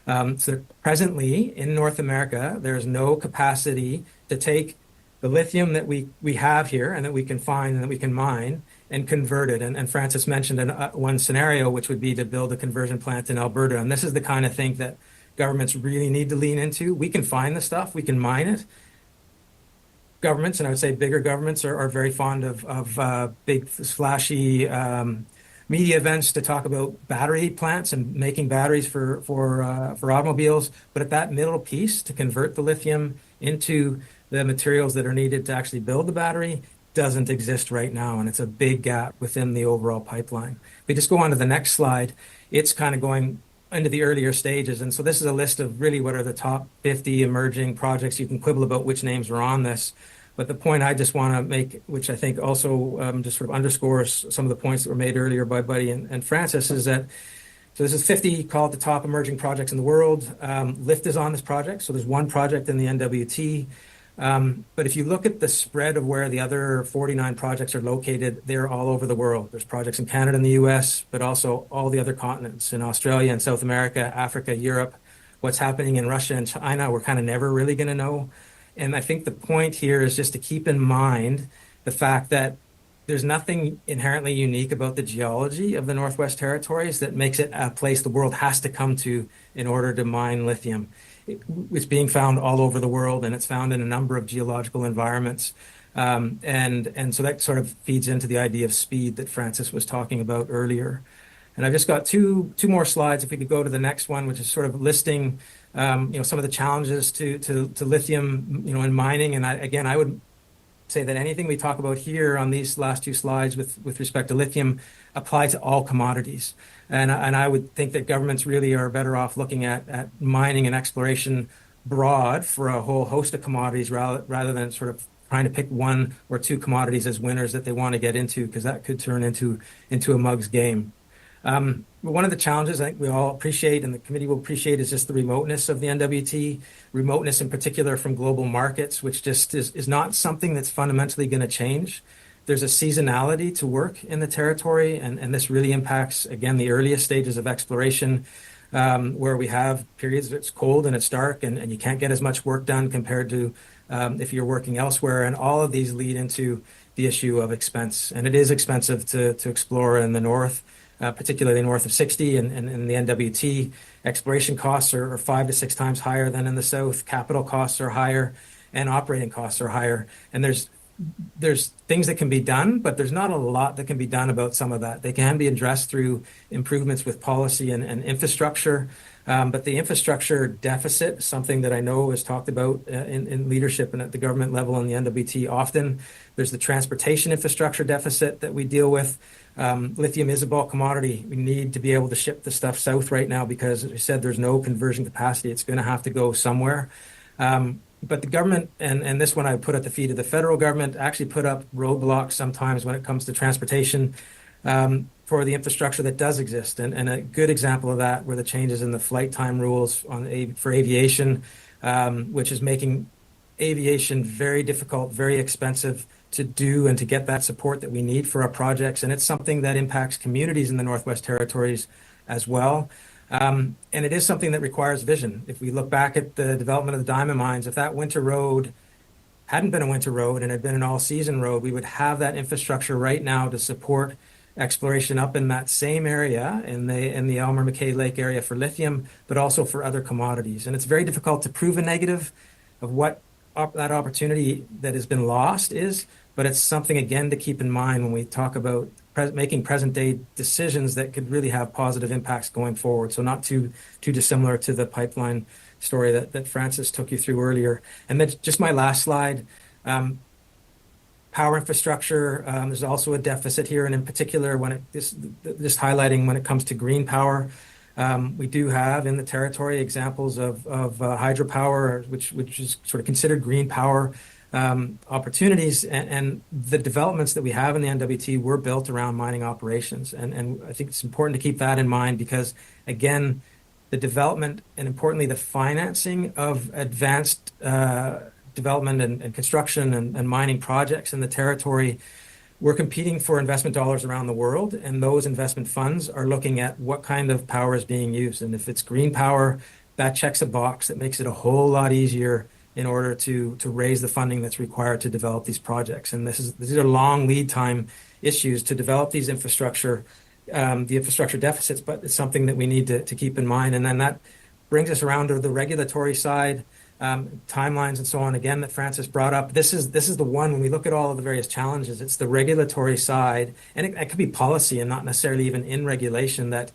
So presently in North America, there's no capacity to take the lithium that we have here and that we can find and that we can mine and convert it. And Francis mentioned one scenario, which would be to build a conversion plant in Alberta. And this is the kind of thing that governments really need to lean into. We can find the stuff, we can mine it. Governments, and I would say bigger governments, are very fond of big, flashy media events to talk about battery plants and making batteries for automobiles. But at that middle piece, to convert the lithium into the materials that are needed to actually build the battery, doesn't exist right now, and it's a big gap within the overall pipeline. If we just go on to the next slide, it's kind of going into the earlier stages. And so this is a list of really what are the top 50 emerging projects. You can quibble about which names are on this. But the point I just want to make, which I think also just sort of underscores some of the points that were made earlier by Buddy and Francis, is that so this is 50, call it the top emerging projects in the world. LIFT is on this project. So there's one project in the NWT. But if you look at the spread of where the other 49 projects are located, they're all over the world. There's projects in Canada and the US, but also all the other continents in Australia and South America, Africa, Europe. What's happening in Russia and China, we're kind of never really going to know. And I think the point here is just to keep in mind the fact that there's nothing inherently unique about the geology of the Northwest Territories that makes it a place the world has to come to in order to mine lithium. It's being found all over the world, and it's found in a number of geological environments. And so that sort of feeds into the idea of speed that Francis was talking about earlier. And I've just got two more slides. If we could go to the next one, which is sort of listing, some of the challenges to lithium, in mining. And I would say that anything we talk about here on these last two slides with respect to lithium apply to all commodities. And I would think that governments really are better off looking at mining and exploration broad for a whole host of commodities rather than sort of trying to pick one or two commodities as winners that they want to get into, because that could turn into a mug's game. One of the challenges I think we all appreciate and the committee will appreciate is just the remoteness of the NWT, remoteness in particular from global markets, which just is not something that's fundamentally going to change. There's a seasonality to work in the territory, and this really impacts, again, the earliest stages of exploration, where we have periods that it's cold and it's dark and you can't get as much work done compared to if you're working elsewhere. And all of these lead into the issue of expense. And it is expensive to explore in the north. Particularly north of 60 and in the NWT, exploration costs are 5 to 6 times higher than in the south. Capital costs are higher, and operating costs are higher. And there's things that can be done, but there's not a lot that can be done about some of that. They can be addressed through improvements with policy and infrastructure. But the infrastructure deficit, something that I know is talked about in leadership and at the government level in the NWT often. There's the transportation infrastructure deficit that we deal with. Lithium is a bulk commodity. We need to be able to ship the stuff south right now because, as I said, there's no conversion capacity. It's going to have to go somewhere. But the government, and this one I put at the feet of the federal government, actually put up roadblocks sometimes when it comes to transportation for the infrastructure that does exist. And a good example of that were the changes in the flight time rules for aviation, which is making aviation very difficult, very expensive to do and to get that support that we need for our projects. And it's something that impacts communities in the Northwest Territories as well. And it is something that requires vision. If we look back at the development of the diamond mines, if that winter road hadn't been a winter road and had been an all-season road, we would have that infrastructure right now to support exploration up in that same area in the Elmer-McKay Lake area for lithium, but also for other commodities. And it's very difficult to prove a negative of what that opportunity that has been lost is, but it's something, again, to keep in mind when we talk about making present-day decisions that could really have positive impacts going forward. So not too dissimilar to the pipeline story that Francis took you through earlier. And then just my last slide, power infrastructure. There's also a deficit here, and in particular, just highlighting when it comes to green power. We do have in the territory examples of hydropower, which is sort of considered green power. opportunities, and the developments that we have in the NWT were built around mining operations. And I think it's important to keep that in mind because, again, the development and importantly, the financing of advanced development and construction and mining projects in the territory, we're competing for investment dollars around the world, and those investment funds are looking at what kind of power is being used. And if it's green power, that checks a box that makes it a whole lot easier in order to raise the funding that's required to develop these projects. And these are long lead time issues to develop these infrastructure, the infrastructure deficits, but it's something that we need to keep in mind. And then that brings us around to the regulatory side, timelines and so on, again, that Francis brought up. This is the one, when we look at all of the various challenges, it's the regulatory side, and it could be policy and not necessarily even in regulation that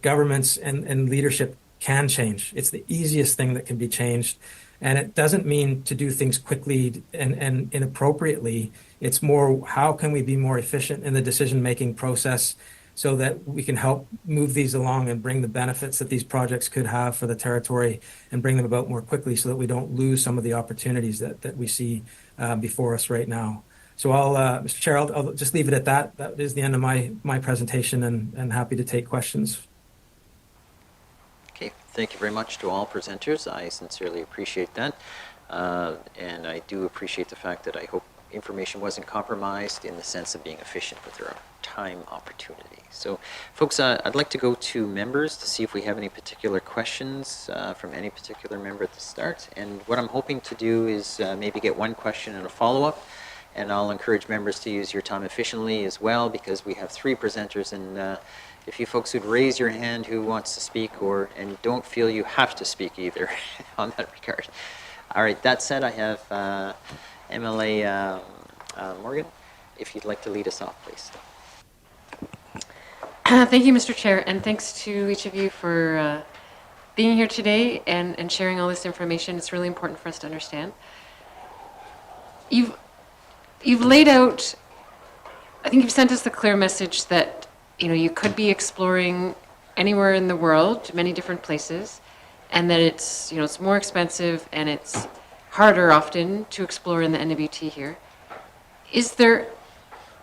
governments and leadership can change. It's the easiest thing that can be changed. And it doesn't mean to do things quickly and inappropriately. It's more, how can we be more efficient in the decision-making process so that we can help move these along and bring the benefits that these projects could have for the territory and bring them about more quickly so that we don't lose some of the opportunities that we see before us right now. So Mr. Chair, I'll just leave it at that. That is the end of my presentation, and happy to take questions. Okay, thank you very much to all presenters. I sincerely appreciate that. And I do appreciate the fact that I hope information wasn't compromised in the sense of being efficient with our time opportunity. So, folks, I'd like to go to members to see if we have any particular questions from any particular member at the start. And what I'm hoping to do is maybe get one question and a follow-up. And I'll encourage members to use your time efficiently as well, because we have 3 presenters, and if you folks would raise your hand who wants to speak, and don't feel you have to speak either on that regard. All right, that said, I have MLA Morgan, if you'd like to lead us off, please. Thank you, Mr. Chair, and thanks to each of you for being here today and sharing all this information. It's really important for us to understand. You've laid out, I think you've sent us the clear message that you could be exploring anywhere in the world, many different places, and that it's it's more expensive and it's harder often to explore in the NWT here. Is there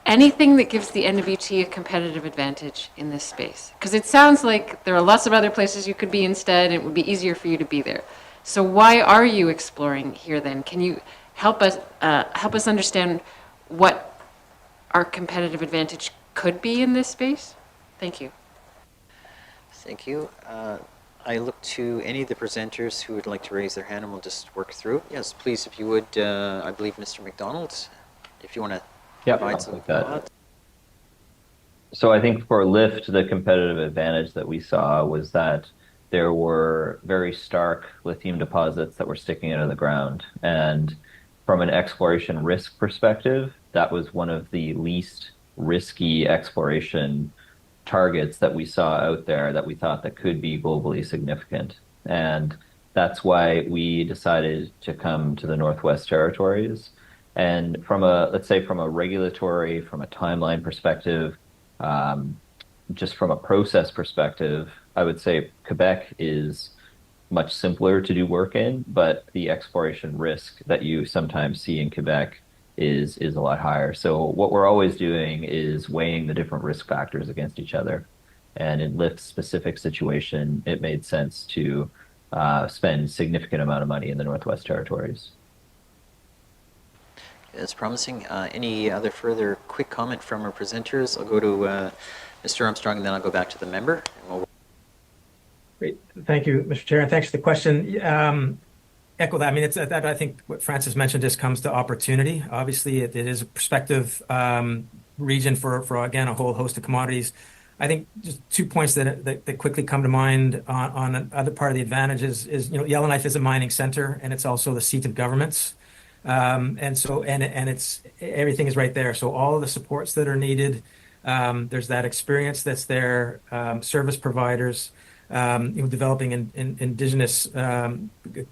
anything that gives the NWT a competitive advantage in this space? Because it sounds like there are lots of other places you could be instead, and it would be easier for you to be there. So why are you exploring here then? Can you help us understand what our competitive advantage could be in this space? Thank you. Thank you. I look to any of the presenters who would like to raise their hand, and we'll just work through. Yes, please, if you would. I believe Mr. McDonald, if you want to provide some thoughts. So I think for LIFT, the competitive advantage that we saw was that there were very stark lithium deposits that were sticking out of the ground. And from an exploration risk perspective, that was one of the least risky exploration targets that we saw out there that we thought that could be globally significant. And that's why we decided to come to the Northwest Territories. And from let's say from a regulatory, from a timeline perspective, just from a process perspective, I would say Quebec is much simpler to do work in, but the exploration risk that you sometimes see in Quebec is a lot higher. So what we're always doing is weighing the different risk factors against each other. And in LIFT's specific situation, it made sense to spend significant amount of money in the Northwest Territories. That's promising. Any other further quick comment from our presenters? I'll go to Mr. Armstrong, and then I'll go back to the member. Great. Thank you, Mr. Chair, and thanks for the question. Echo that. I mean, it's that I think what Francis mentioned just comes to opportunity. Obviously, it is a prospective region for again a whole host of commodities. I think just 2 points that quickly come to mind on another part of the advantages is Yellowknife is a mining center, and it's also the seat of governments. And so it's everything is right there. So all of the supports that are needed, there's that experience that's there. Service providers, developing in indigenous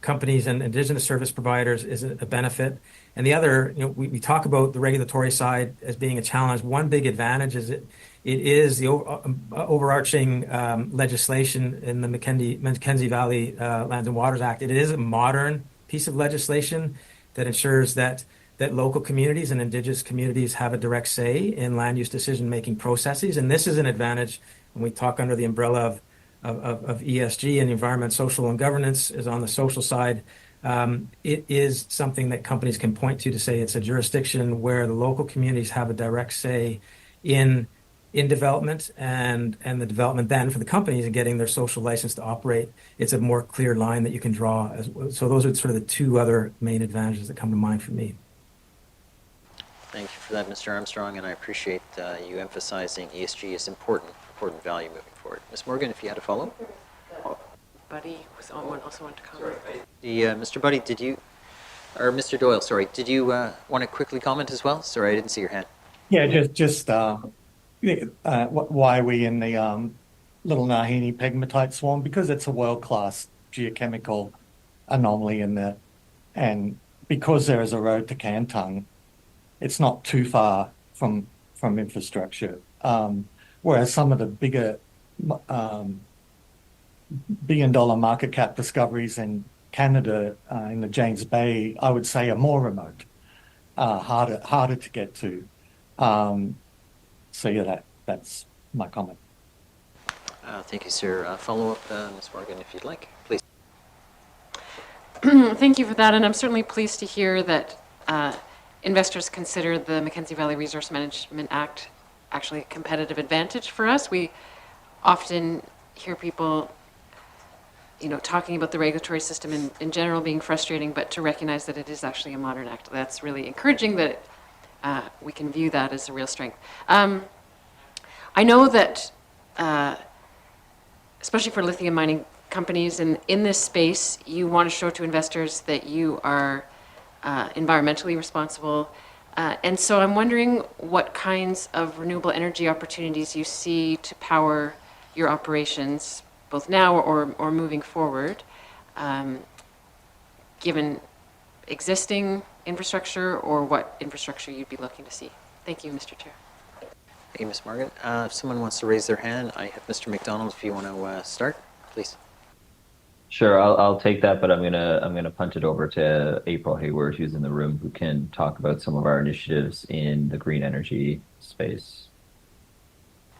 companies and indigenous service providers is a benefit. And the other, we talk about the regulatory side as being a challenge. One big advantage is it is the overarching legislation in the Mackenzie Valley Lands and Waters Act. It is a modern piece of legislation. that ensures that local communities and indigenous communities have a direct say in land use decision-making processes. And this is an advantage when we talk under the umbrella of ESG and environment, social, and governance is on the social side. It is something that companies can point to say it's a jurisdiction where the local communities have a direct say in development and the development then for the companies and getting their social license to operate. It's a more clear line that you can draw. So those are sort of the two other main advantages that come to mind for me. Thank you for that, Mr. Armstrong, and I appreciate you emphasizing ESG is important value moving forward. Ms. Morgan, if you had a follow? Buddy also wanted to comment. Mr. Buddy, did you, or Mr. Doyle, sorry, did you want to quickly comment as well? Sorry, I didn't see your hand. Yeah, just why are we in the Little Nahini pegmatite swarm? Because it's a world-class geochemical anomaly in there, and because there is a road to Kantong, it's not too far from infrastructure. Whereas some of the bigger billion-dollar market cap discoveries in Canada, in the James Bay, I would say are more remote, harder to get to. So yeah, that's my comment. Thank you, sir. Follow up, Ms. Morgan, if you'd like, please. Thank you for that, and I'm certainly pleased to hear that investors consider the Mackenzie Valley Resource Management Act actually a competitive advantage for us. We often hear people, talking about the regulatory system in general being frustrating, but to recognize that it is actually a modern act. That's really encouraging that we can view that as a real strength. I know that, especially for lithium mining companies in this space, you want to show to investors that you are environmentally responsible. And so I'm wondering what kinds of renewable energy opportunities you see to power your operations, both now or moving forward, given existing infrastructure or what infrastructure you'd be looking to see. Thank you, Mr. Chair. Thank you, Ms. Margaret. If someone wants to raise their hand, I have Mr. McDonald. If you want to start, please. Sure, I'll take that, but I'm gonna punt it over to April Hayward, who's in the room, who can talk about some of our initiatives in the green energy space.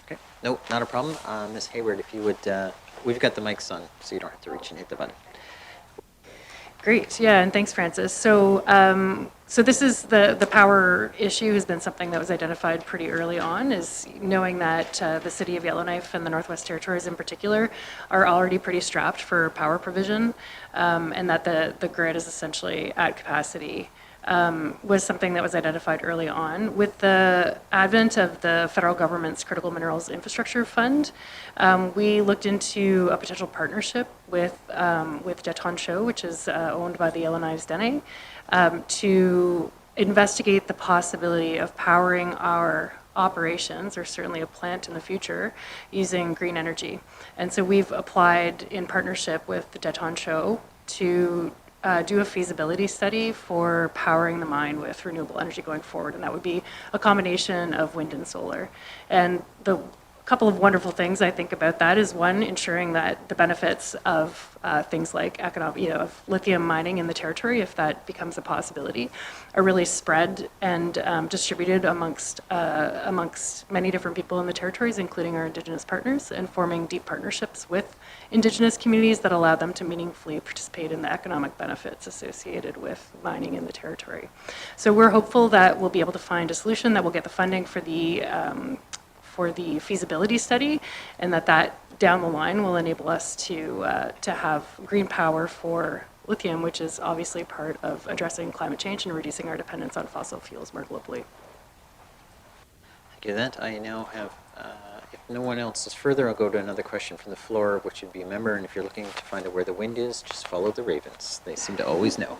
Okay. No, not a problem. Ms. Hayward, if you would, we've got the mics on, so you don't have to reach and hit the button. Great, yeah, and thanks, Francis. So, so this is the power issue has been something that was identified pretty early on, is knowing that the city of Yellowknife and the Northwest Territories in particular are already pretty strapped for power provision, and that the grid is essentially at capacity. Was something that was identified early on. With the advent of the federal government's Critical Minerals Infrastructure Fund, we looked into a potential partnership with Deton Show, which is owned by the Yellowknives Dene, to investigate the possibility of powering our operations, or certainly a plant in the future, using green energy. And so we've applied in partnership with the Deton Show to do a feasibility study for powering the mine with renewable energy going forward, and that would be a combination of wind and solar. And the couple of wonderful things I think about that is, one, ensuring that the benefits of things like economic, of lithium mining in the territory, if that becomes a possibility, are really spread and distributed amongst many different people in the territories, including our Indigenous partners, and forming deep partnerships with Indigenous communities that allow them to meaningfully participate in the economic benefits associated with mining in the territory. So we're hopeful that we'll be able to find a solution that will get the funding for the feasibility study, and that down the line will enable us to have green power for lithium, which is obviously part of addressing climate change and reducing our dependence on fossil fuels more globally. Thank you for that. I now have, if no one else is further, I'll go to another question from the floor, which would be a member, and if you're looking to find out where the wind is, just follow the ravens. They seem to always know.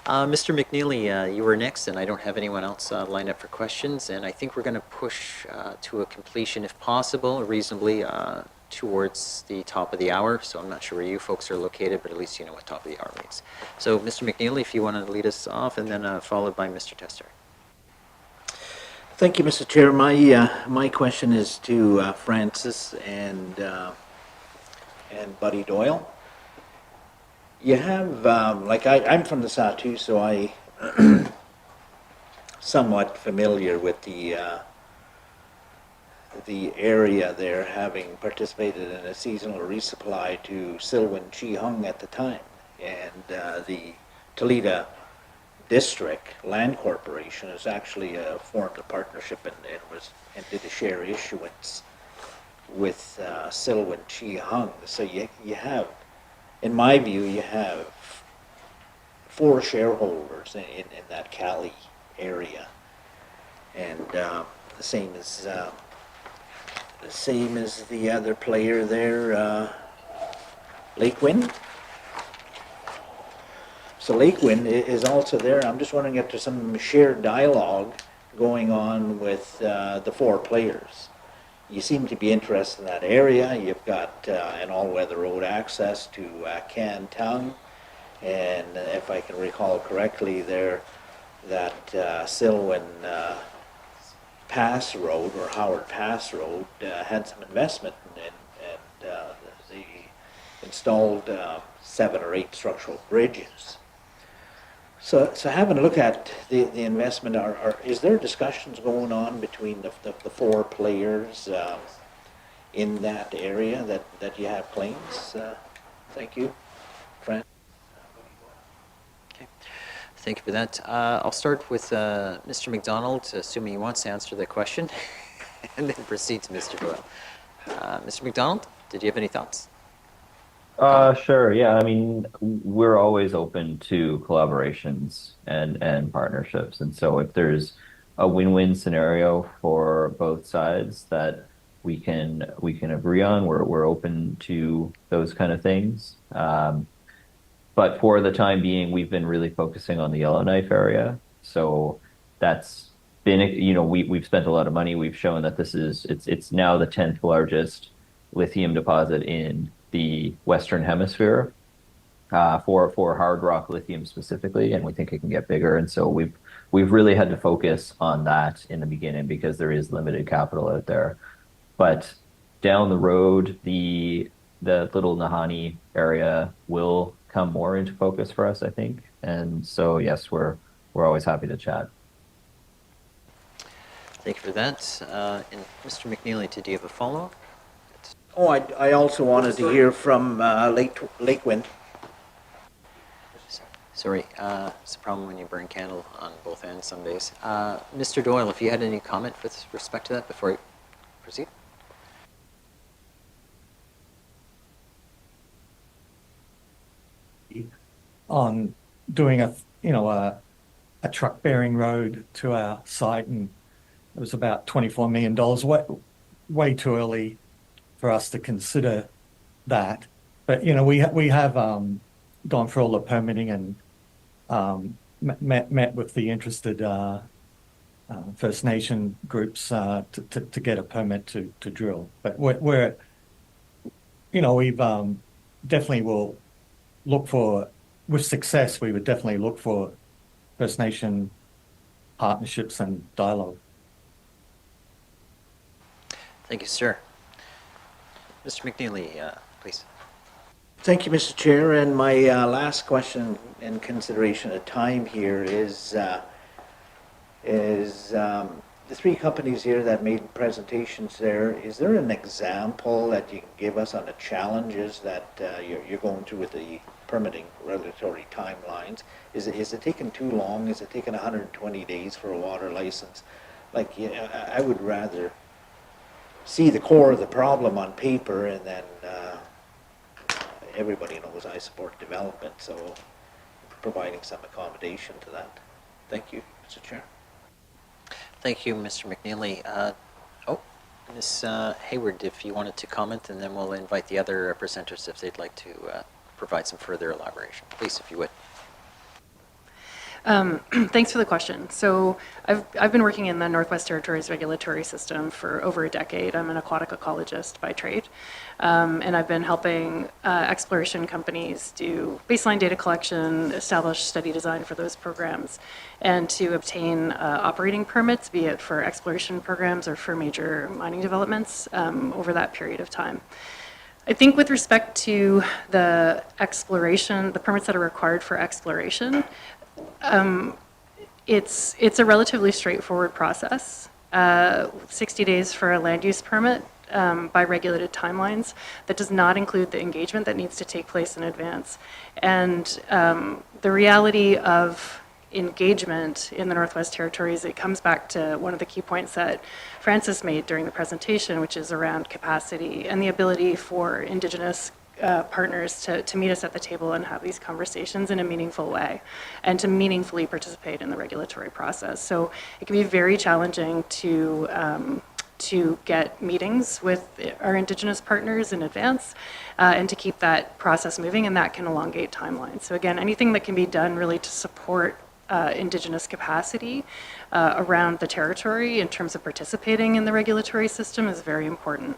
Mr. McNeely, you were next, and I don't have anyone else lined up for questions, and I think we're going to push to a completion, if possible, reasonably towards the top of the hour, so I'm not sure where you folks are located, but at least you know what top of the hour means. So, Mr. McNeely, if you want to lead us off, and then followed by Mr. Tester. Thank you, Mr. Chair. My question is to Francis and Buddy Doyle. You have, I'm from the Sahtu, so I somewhat familiar with the area there, having participated in a seasonal resupply to Silwyn Chi Hung at the time. And the Toledo District Land Corporation has actually formed a partnership and did a share issuance with Silwyn Chi Hung. So you have, in my view, you have 4 shareholders in that Cali area, and the same as the other player there, Winn. So Winn is also there. I'm just wondering if there's some shared dialogue going on with the 4 players. You seem to be interested in that area. You've got an all-weather road access to Can Tung, and if I can recall correctly, there that Silwyn Pass Road or Howard Pass Road had some investment and they installed 7 or 8 structural bridges. So having a look at the investment, is there discussions going on between the 4 players in that area that you have claims? Thank you, Fran. Okay. Thank you for that. I'll start with Mr. McDonald, assuming he wants to answer the question, and then proceed to Mr. Doyle. Mr. McDonald, did you have any thoughts? Sure. Yeah. I mean, we're always open to collaborations and partnerships. And so if there's a win-win scenario for both sides that we can agree on, we're open to those kind of things. But for the time being, we've been really focusing on the Yellowknife area. So that's been, we've spent a lot of money. We've shown that it's now the 10th largest lithium deposit in the Western Hemisphere, for hard rock lithium specifically, and we think it can get bigger. And so we've really had to focus on that in the beginning because there is limited capital out there. But down the road, the Little Nahanni area will come more into focus for us, I think. And so yes, we're always happy to chat. Thank you for that. And Mr. McNeely, did you have a follow-up? Oh, I also wanted to hear from Lake Winn. Sorry, it's a problem when you burn candle on both ends some days. Mr. Doyle, if you had any comment with respect to that before I proceed? On doing a truck bearing road to our site, and it was about $24 million. Way too early for us to consider that. But we have gone through all the permitting and met with the interested First Nation groups to get a permit to drill. But we've definitely will look for, with success, we would definitely look for First Nation partnerships and dialogue. Thank you, sir. Mr. McNeely, please. Thank you, Mr. Chair. And my last question in consideration of time here is the 3 companies here that made presentations there, is there an example that you can give us on the challenges that you're going through with the permitting regulatory timelines? Is it taking too long? Is it taking 120 days for a water license? I would rather see the core of the problem on paper, and then everybody knows I support development, so providing some accommodation to that. Thank you, Mr. Chair. Thank you, Mr. McNeely. Ms. Hayward, if you wanted to comment, and then we'll invite the other presenters if they'd like to provide some further elaboration. Please, if you would. Thanks for the question. So I've been working in the Northwest Territories regulatory system for over a decade. I'm an aquatic ecologist by trade, and I've been helping exploration companies do baseline data collection, establish study design for those programs, and to obtain operating permits, be it for exploration programs or for major mining developments over that period of time. I think with respect to the exploration, the permits that are required for exploration, It's a relatively straightforward process. 60 days for a land use permit by regulated timelines. That does not include the engagement that needs to take place in advance. And the reality of engagement in the Northwest Territories, it comes back to one of the key points that Francis made during the presentation, which is around capacity and the ability for Indigenous partners to meet us at the table and have these conversations in a meaningful way and to meaningfully participate in the regulatory process. So it can be very challenging to get meetings with our Indigenous partners in advance and to keep that process moving, and that can elongate timelines. So again, anything that can be done really to support Indigenous capacity around the territory in terms of participating in the regulatory system is very important.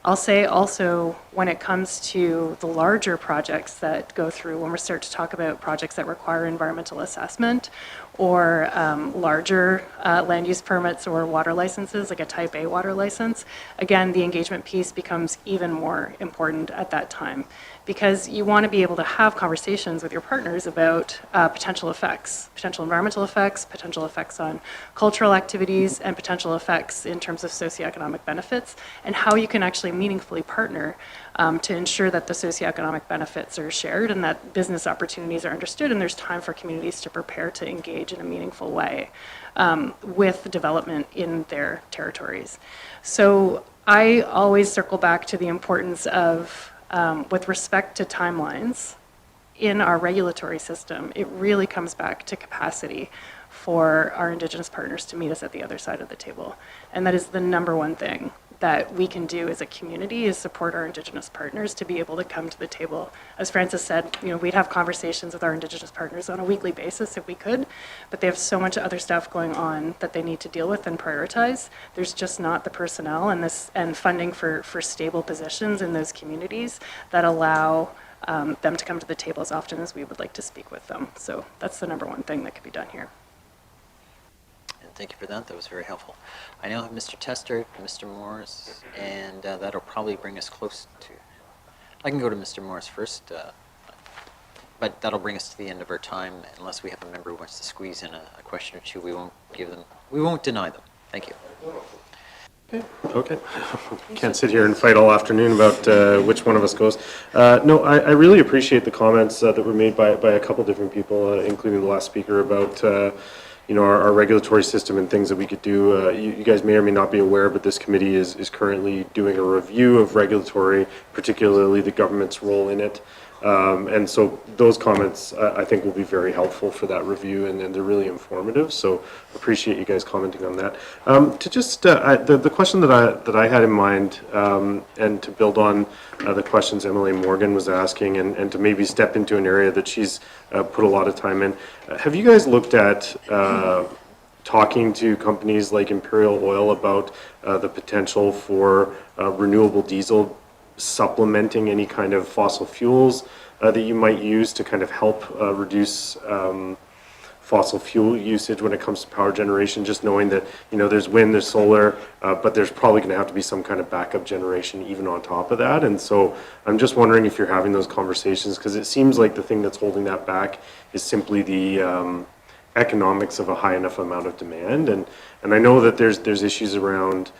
I'll say also, when it comes to the larger projects that go through, when we start to talk about projects that require environmental assessment or larger land use permits or water licenses, like a type A water license, again, the engagement piece becomes even more important at that time, because you want to be able to have conversations with your partners about potential effects, potential environmental effects, potential effects on cultural activities, and potential effects in terms of socioeconomic benefits, and how you can actually meaningfully partner to ensure that the socioeconomic benefits are shared and that business opportunities are understood, and there's time for communities to prepare to engage in a meaningful way with development in their territories. So I always circle back to the importance of, with respect to timelines in our regulatory system, it really comes back to capacity for our Indigenous partners to meet us at the other side of the table. And that is the number one thing that we can do as a community, is support our Indigenous partners to be able to come to the table. As Francis said, we'd have conversations with our Indigenous partners on a weekly basis if we could, but they have so much other stuff going on that they need to deal with and prioritize. There's just not the personnel and funding for stable positions in those communities that allow them to come to the table as often as we would like to speak with them. So that's the number one thing that could be done here. Thank you for that. That was very helpful. I now have Mr. Tester, Mr. Morris, and that'll probably bring us close to... I can go to Mr. Morris first, but that'll bring us to the end of our time. Unless we have a member who wants to squeeze in a question or two, we won't deny them. Thank you. Okay. Can't sit here and fight all afternoon about which one of us goes. No, I really appreciate the comments that were made by a couple different people, including the last speaker, about our regulatory system and things that we could do. You guys may or may not be aware, but this committee is currently doing a review of regulatory, particularly the government's role in it. And so those comments, I think, will be very helpful for that review, and they're really informative. So appreciate you guys commenting on that. To just the question that I had in mind, and to build on the questions Emily Morgan was asking, and to maybe step into an area that she's put a lot of time in. Have you guys looked at talking to companies like Imperial Oil about the potential for renewable diesel supplementing any kind of fossil fuels that you might use to kind of help reduce fossil fuel usage when it comes to power generation, just knowing that, there's wind, there's solar, but there's probably going to have to be some kind of backup generation even on top of that. And so I'm just wondering if you're having those conversations, because it seems like the thing that's holding that back is simply the economics of a high enough amount of demand. And I know that there's issues around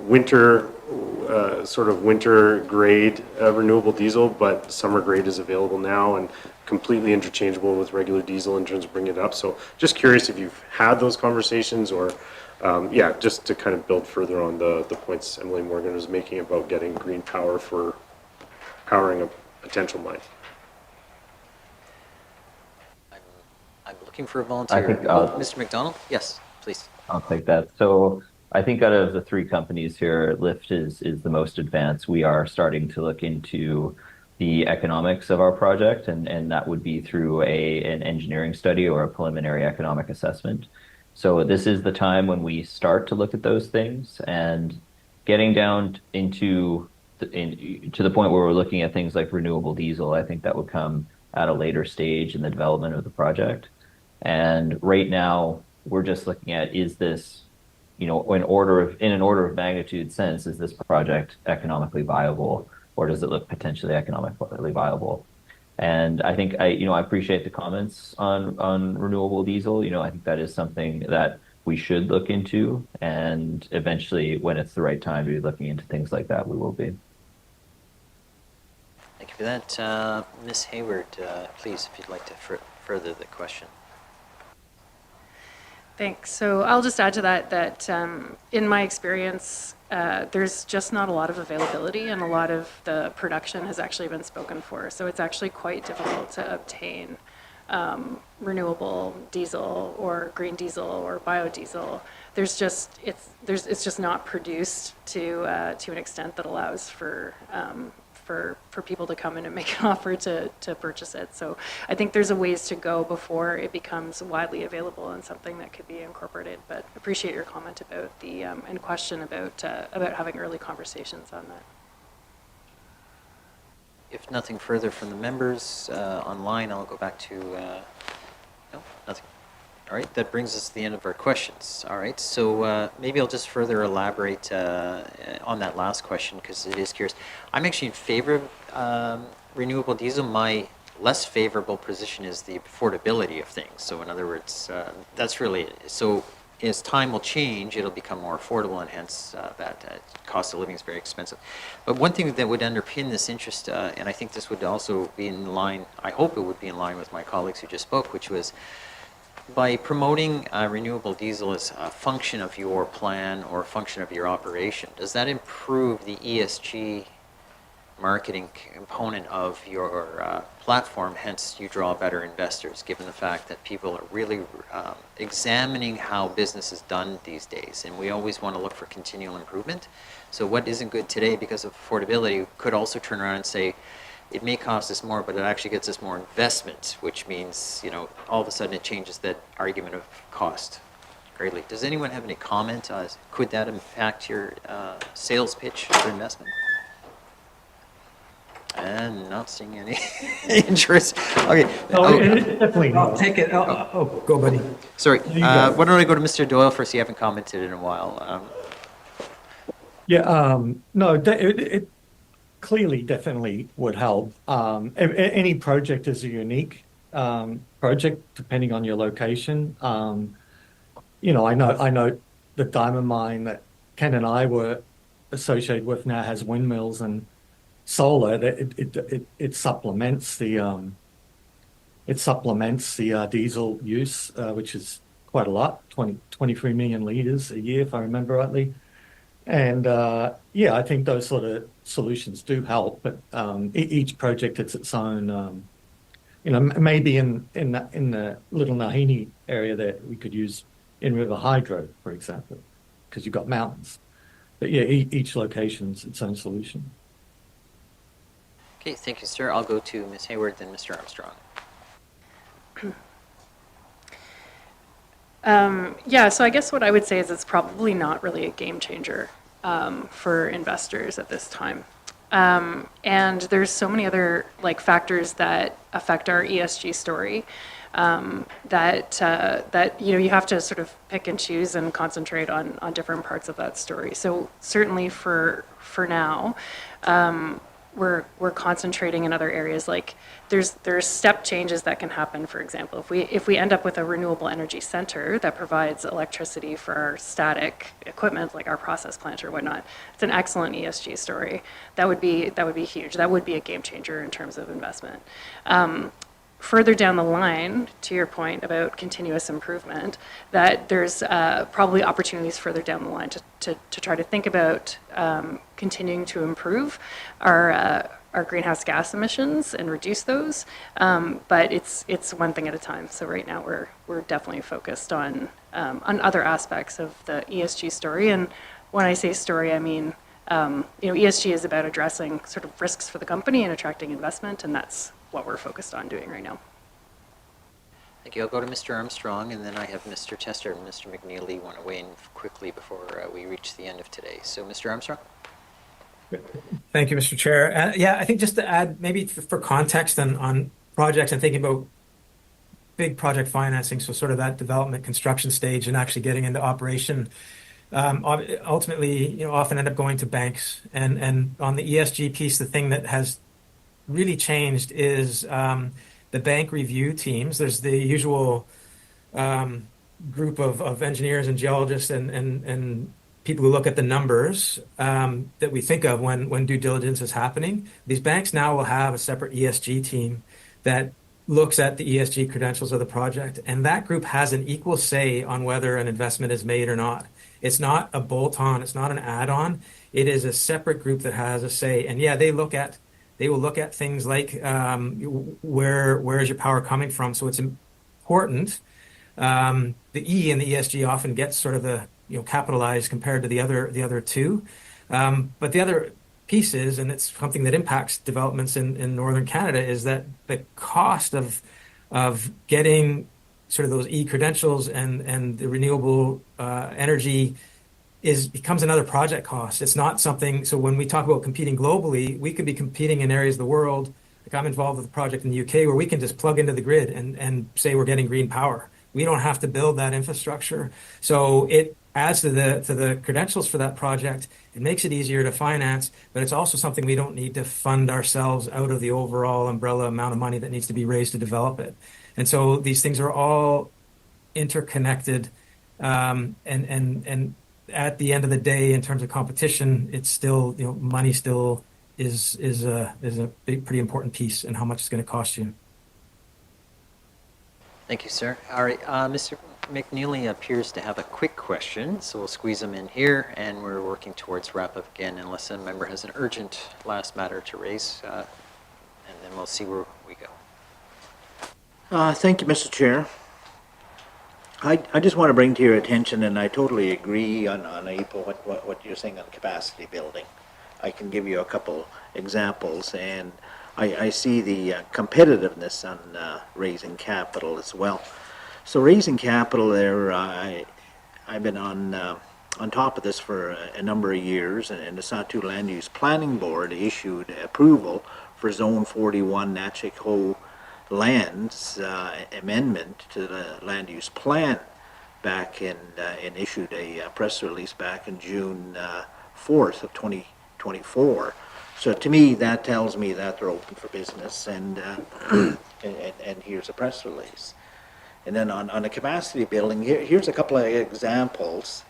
winter grade renewable diesel, but summer grade is available now and completely interchangeable with regular diesel in terms of bringing it up. So just curious if you've had those conversations, or just to kind of build further on the points Emily Morgan was making about getting green power for powering a potential mine. I'm looking for a volunteer. Mr. McDonald? Yes, please. I'll take that. So I think out of the three companies here, Lyft is the most advanced. We are starting to look into the economics of our project, and that would be through an engineering study or a preliminary economic assessment. So this is the time when we start to look at those things, and getting down to the point where we're looking at things like renewable diesel. I think that would come at a later stage in the development of the project. And right now, we're just looking at, is this, in an order of magnitude sense, is this project economically viable, or does it look potentially economically viable? And I think I appreciate the comments on renewable diesel. I think that is something that we should look into, and eventually, when it's the right time to be looking into things like that, we will be. Thank you for that. Ms. Hayward, please, if you'd like to further the question. Thanks. So I'll just add to that in my experience, there's just not a lot of availability, and a lot of the production has actually been spoken for. So it's actually quite difficult to obtain renewable diesel or green diesel or biodiesel. It's just not produced to an extent that allows for people to come in and make an offer to purchase it. So I think there's a ways to go before it becomes widely available and something that could be incorporated. But appreciate your comment about and question about having early conversations on that. If nothing further from the members online, I'll go back to, no, nothing. All right, that brings us to the end of our questions. All right, so maybe I'll just further elaborate on that last question, because it is curious. I'm actually in favor of renewable diesel. My less favorable position is the affordability of things. So in other words, that's really it. So as time will change, it'll become more affordable, and hence that cost of living is very expensive. But one thing that would underpin this interest, and I think this would also be in line, I hope it would be in line with my colleagues who just spoke, which was by promoting renewable diesel as a function of your plan or a function of your operation, does that improve the ESG marketing component of your platform? Hence, you draw better investors, given the fact that people are really examining how business is done these days. And we always want to look for continual improvement. So what isn't good today because of affordability could also turn around and say, it may cost us more, but it actually gets us more investment, which means, all of a sudden it changes that argument of cost greatly. Does anyone have any comment? Could that impact your sales pitch for investment? And not seeing any interest. Okay. Definitely I'll not. take it. Oh, go, buddy. Sorry. You go. Why don't I go to Mr. Doyle first? You haven't commented in a while. No, it clearly definitely would help. Any project is a unique project depending on your location. I know the diamond mine that Ken and I were associated with now has windmills and solar. It supplements the diesel use, which is quite a lot, 23 million liters a year, if I remember rightly. And I think those sort of solutions do help, but each project has its own. Maybe in the Little Nahini area that we could use in-river hydro, for example, because you've got mountains. But each location's its own solution. Okay, thank you, sir. I'll go to Ms. Hayward, then Mr. Armstrong. So I guess what I would say is it's probably not really a game changer for investors at this time. And there's so many other factors that affect our ESG story that you have to sort of pick and choose and concentrate on different parts of that story. So certainly for now, we're concentrating in other areas. Like there's step changes that can happen. For example, if we end up with a renewable energy center that provides electricity for our static equipment, like our process plant or whatnot, it's an excellent ESG story. That would be huge. That would be a game changer in terms of investment. Further down the line, to your point about continuous improvement, that there's probably opportunities further down the line to try to think about continuing to improve our greenhouse gas emissions and reduce those. But it's one thing at a time. So right now we're definitely focused on other aspects of the ESG story. And when I say story, I mean ESG is about addressing sort of risks for the company and attracting investment, and that's what we're focused on doing right now. Thank you. I'll go to Mr. Armstrong, and then I have Mr. Tester and Mr. McNeely want to weigh in quickly before we reach the end of today. So, Mr. Armstrong? Thank you, Mr. Chair. I think just to add, maybe for context on projects and thinking about big project financing, so sort of that development construction stage and actually getting into operation, ultimately, often end up going to banks. And on the ESG piece, the thing that has really changed is the bank review teams. There's the usual group of engineers and geologists and people who look at the numbers that we think of when due diligence is happening. These banks now will have a separate ESG team that looks at the ESG credentials of the project, and that group has an equal say on whether an investment is made or not. It's not a bolt-on, it's not an add-on. It is a separate group that has a say. And yeah, they will look at things like where is your power coming from. So it's important. The E in the ESG often gets sort of the capitalized compared to the other two. But the other piece is, and it's something that impacts developments in northern Canada, is that the cost of getting sort of those E credentials and the renewable energy becomes another project cost. It's not something. So when we talk about competing globally, we could be competing in areas of the world. Like I'm involved with a project in the UK where we can just plug into the grid and say we're getting green power. We don't have to build that infrastructure. So it adds to the credentials for that project. It makes it easier to finance, but it's also something we don't need to fund ourselves out of the overall umbrella amount of money that needs to be raised to develop it. And so these things are all interconnected. And at the end of the day, in terms of competition, it's still, money still is a pretty important piece in how much it's going to cost you. Thank you, sir. All right, Mr. McNeely appears to have a quick question, so we'll squeeze him in here, and we're working towards wrap-up again, unless a member has an urgent last matter to raise, and then we'll see where we go. Thank you, Mr. Chair. I just want to bring to your attention, and I totally agree on April, what you're saying on capacity building. I can give you a couple examples, and I see the competitiveness on raising capital as well. So raising capital there, I've been on top of this for a number of years, and the Sahtu Land Use Planning Board issued approval for Zone 41 Natchik-Ho lands amendment to the land use plan back in and issued a press release back in June 4th of 2024. So to me, that tells me that they're open for business, and and here's a press release. And then on the capacity building, here's a couple of examples.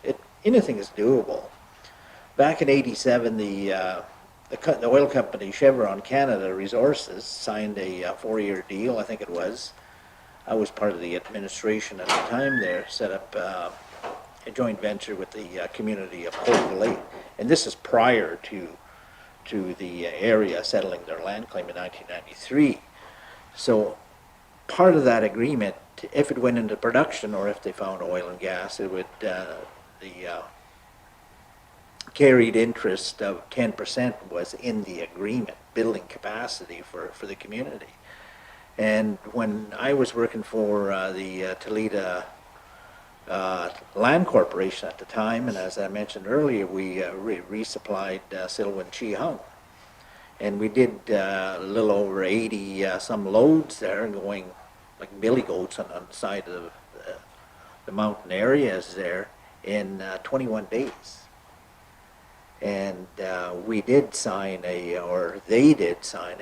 Anything is doable. Back in '87, the oil company Chevron Canada Resources signed a 4-year deal, I think it was. I was part of the administration at the time there, set up a joint venture with the community of Cold Lake. And this is prior to the area settling their land claim in 1993. So part of that agreement, if it went into production or if they found oil and gas, it would the carried interest of 10% was in the agreement, building capacity for the community. And when I was working for the Toledo Land Corporation at the time, and as I mentioned earlier, we resupplied Silwyn Chi Hung. And we did a little over 80 some loads there, going like billy goats on the side of the mountain areas there in 21 days. And we did sign they did sign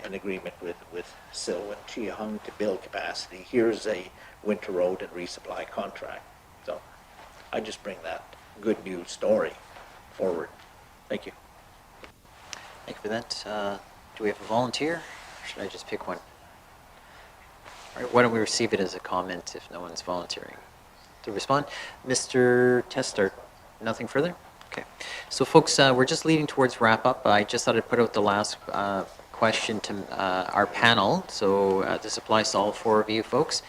an agreement with Silwyn Chi Hung to build capacity. Here's a winter road and resupply contract. So I just bring that good news story forward. Thank you. Thank you for that. Do we have a volunteer, or should I just pick one? All right, why don't we receive it as a comment if no one's volunteering to respond? Mr. Testart, nothing further? Okay. So folks, we're just leading towards wrap up. I just thought I'd put out the last question to our panel. So this applies to all 4 of you folks.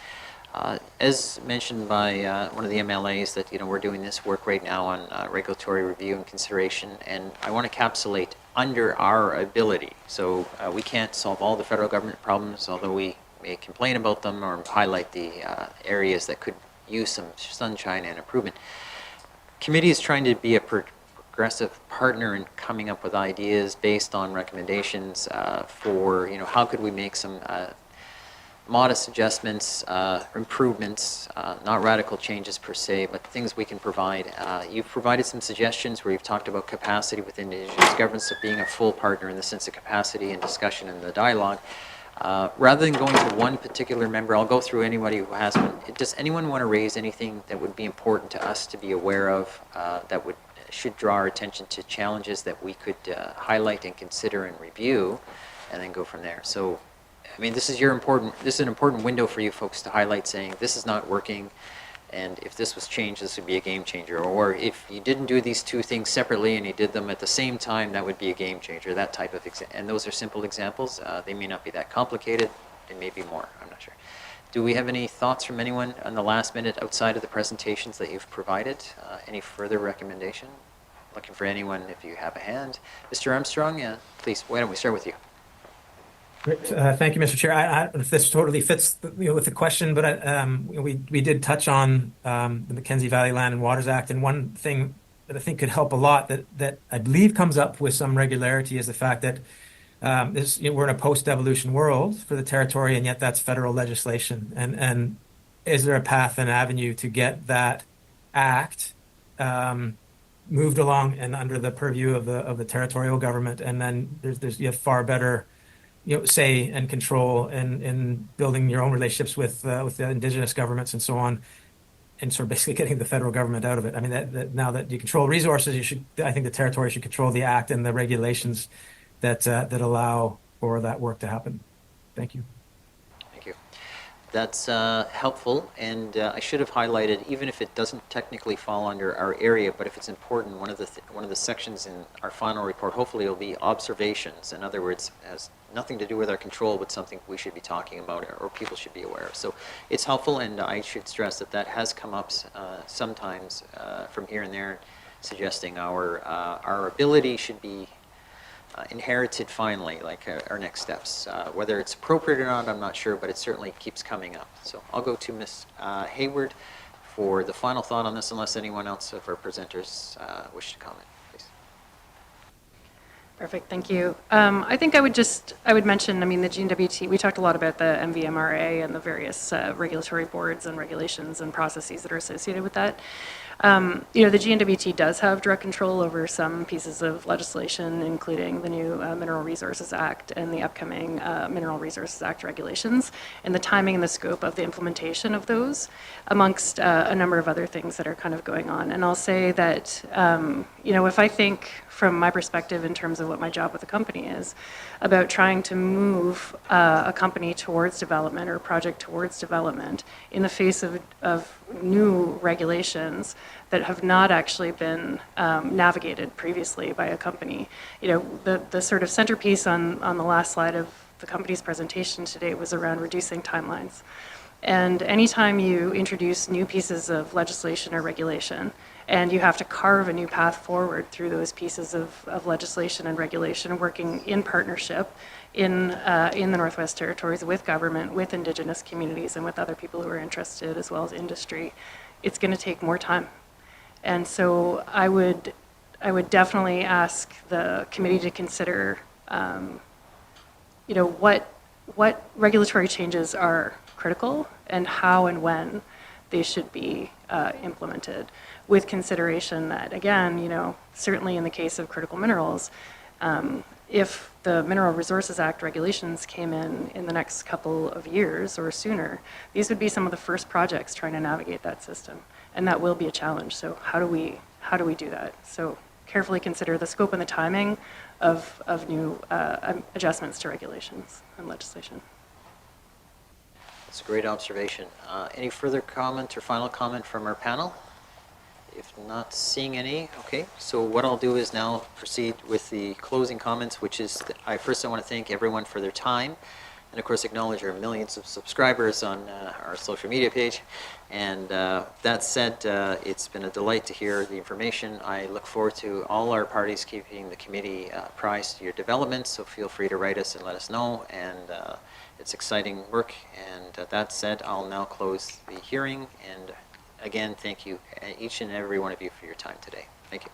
As mentioned by one of the MLAs, that we're doing this work right now on regulatory review and consideration, and I want to encapsulate under our ability. So we can't solve all the federal government problems, although we may complain about them or highlight the areas that could use some sunshine and improvement. Committee is trying to be a progressive partner in coming up with ideas based on recommendations for how could we make some modest adjustments, improvements, not radical changes per se, but things we can provide. You've provided some suggestions where you've talked about capacity within Indigenous governments of being a full partner in the sense of capacity and discussion and the dialogue. Rather than going to one particular member, I'll go through anybody who has one. Does anyone want to raise anything that would be important to us to be aware of that should draw our attention to challenges that we could highlight and consider and review, and then go from there? So, I mean, this is an important window for you folks to highlight, saying this is not working, and if this was changed, this would be a game changer. Or if you didn't do these two things separately and you did them at the same time, that would be a game changer. That type of and those are simple examples. They may not be that complicated. They may be more. I'm not sure. Do we have any thoughts from anyone on the last minute outside of the presentations that you've provided? Any further recommendation? Looking for anyone if you have a hand. Mr. Armstrong, please, why don't we start with you? Great. Thank you, Mr. Chair. I don't know if this totally fits with the question, but we did touch on the Mackenzie Valley Land and Waters Act, and one thing that I think could help a lot that I believe comes up with some regularity is the fact that we're in a post-devolution world for the territory, and yet that's federal legislation. And is there a path and avenue to get that act moved along and under the purview of the territorial government? And then you have far better say and control in building your own relationships with the Indigenous governments and so on, and sort of basically getting the federal government out of it. I mean, that now that you control resources, I think the territory should control the act and the regulations that allow for that work to happen. Thank you. Thank you. That's helpful, and I should have highlighted, even if it doesn't technically fall under our area, but if it's important, one of the sections in our final report hopefully will be observations. In other words, has nothing to do with our control, but something we should be talking about or people should be aware of. So it's helpful, and I should stress that has come up sometimes from here and there, suggesting our ability should be inherited finally, like our next steps. Whether it's appropriate or not, I'm not sure, but it certainly keeps coming up. So I'll go to Ms. Hayward for the final thought on this, unless anyone else of our presenters wish to comment, please. Perfect, thank you. I think I would mention, I mean, the NWT, we talked a lot about the MVMRA and the various regulatory boards and regulations and processes that are associated with that. The NWT does have direct control over some pieces of legislation, including the new Mineral Resources Act and the upcoming Mineral Resources Act regulations, and the timing and the scope of the implementation of those, amongst a number of other things that are kind of going on. And I'll say that, if I think from my perspective in terms of what my job with the company is, about trying to move a company towards development or a project towards development in the face of new regulations that have not actually been navigated previously by a company. The sort of centerpiece on the last slide of the company's presentation today was around reducing timelines. And anytime you introduce new pieces of legislation or regulation, and you have to carve a new path forward through those pieces of legislation and regulation, working in partnership in the Northwest Territories with government, with Indigenous communities, and with other people who are interested, as well as industry, it's going to take more time. And so I would definitely ask the committee to consider, what regulatory changes are critical and how and when they should be implemented, with consideration that, again, certainly in the case of critical minerals, if the Mineral Resources Act regulations came in the next couple of years or sooner, these would be some of the first projects trying to navigate that system, and that will be a challenge. So how do we do that? So carefully consider the scope and the timing of new adjustments to regulations and legislation. That's a great observation. Any further comment or final comment from our panel? If not seeing any, okay. So what I'll do is now proceed with the closing comments, which is, I want to thank everyone for their time, and of course acknowledge our millions of subscribers on our social media page. And that said, it's been a delight to hear the information. I look forward to all our parties keeping the committee apprised to your developments, so feel free to write us and let us know. And it's exciting work. And that said, I'll now close the hearing. And again, thank you, each and every one of you, for your time today. Thank you.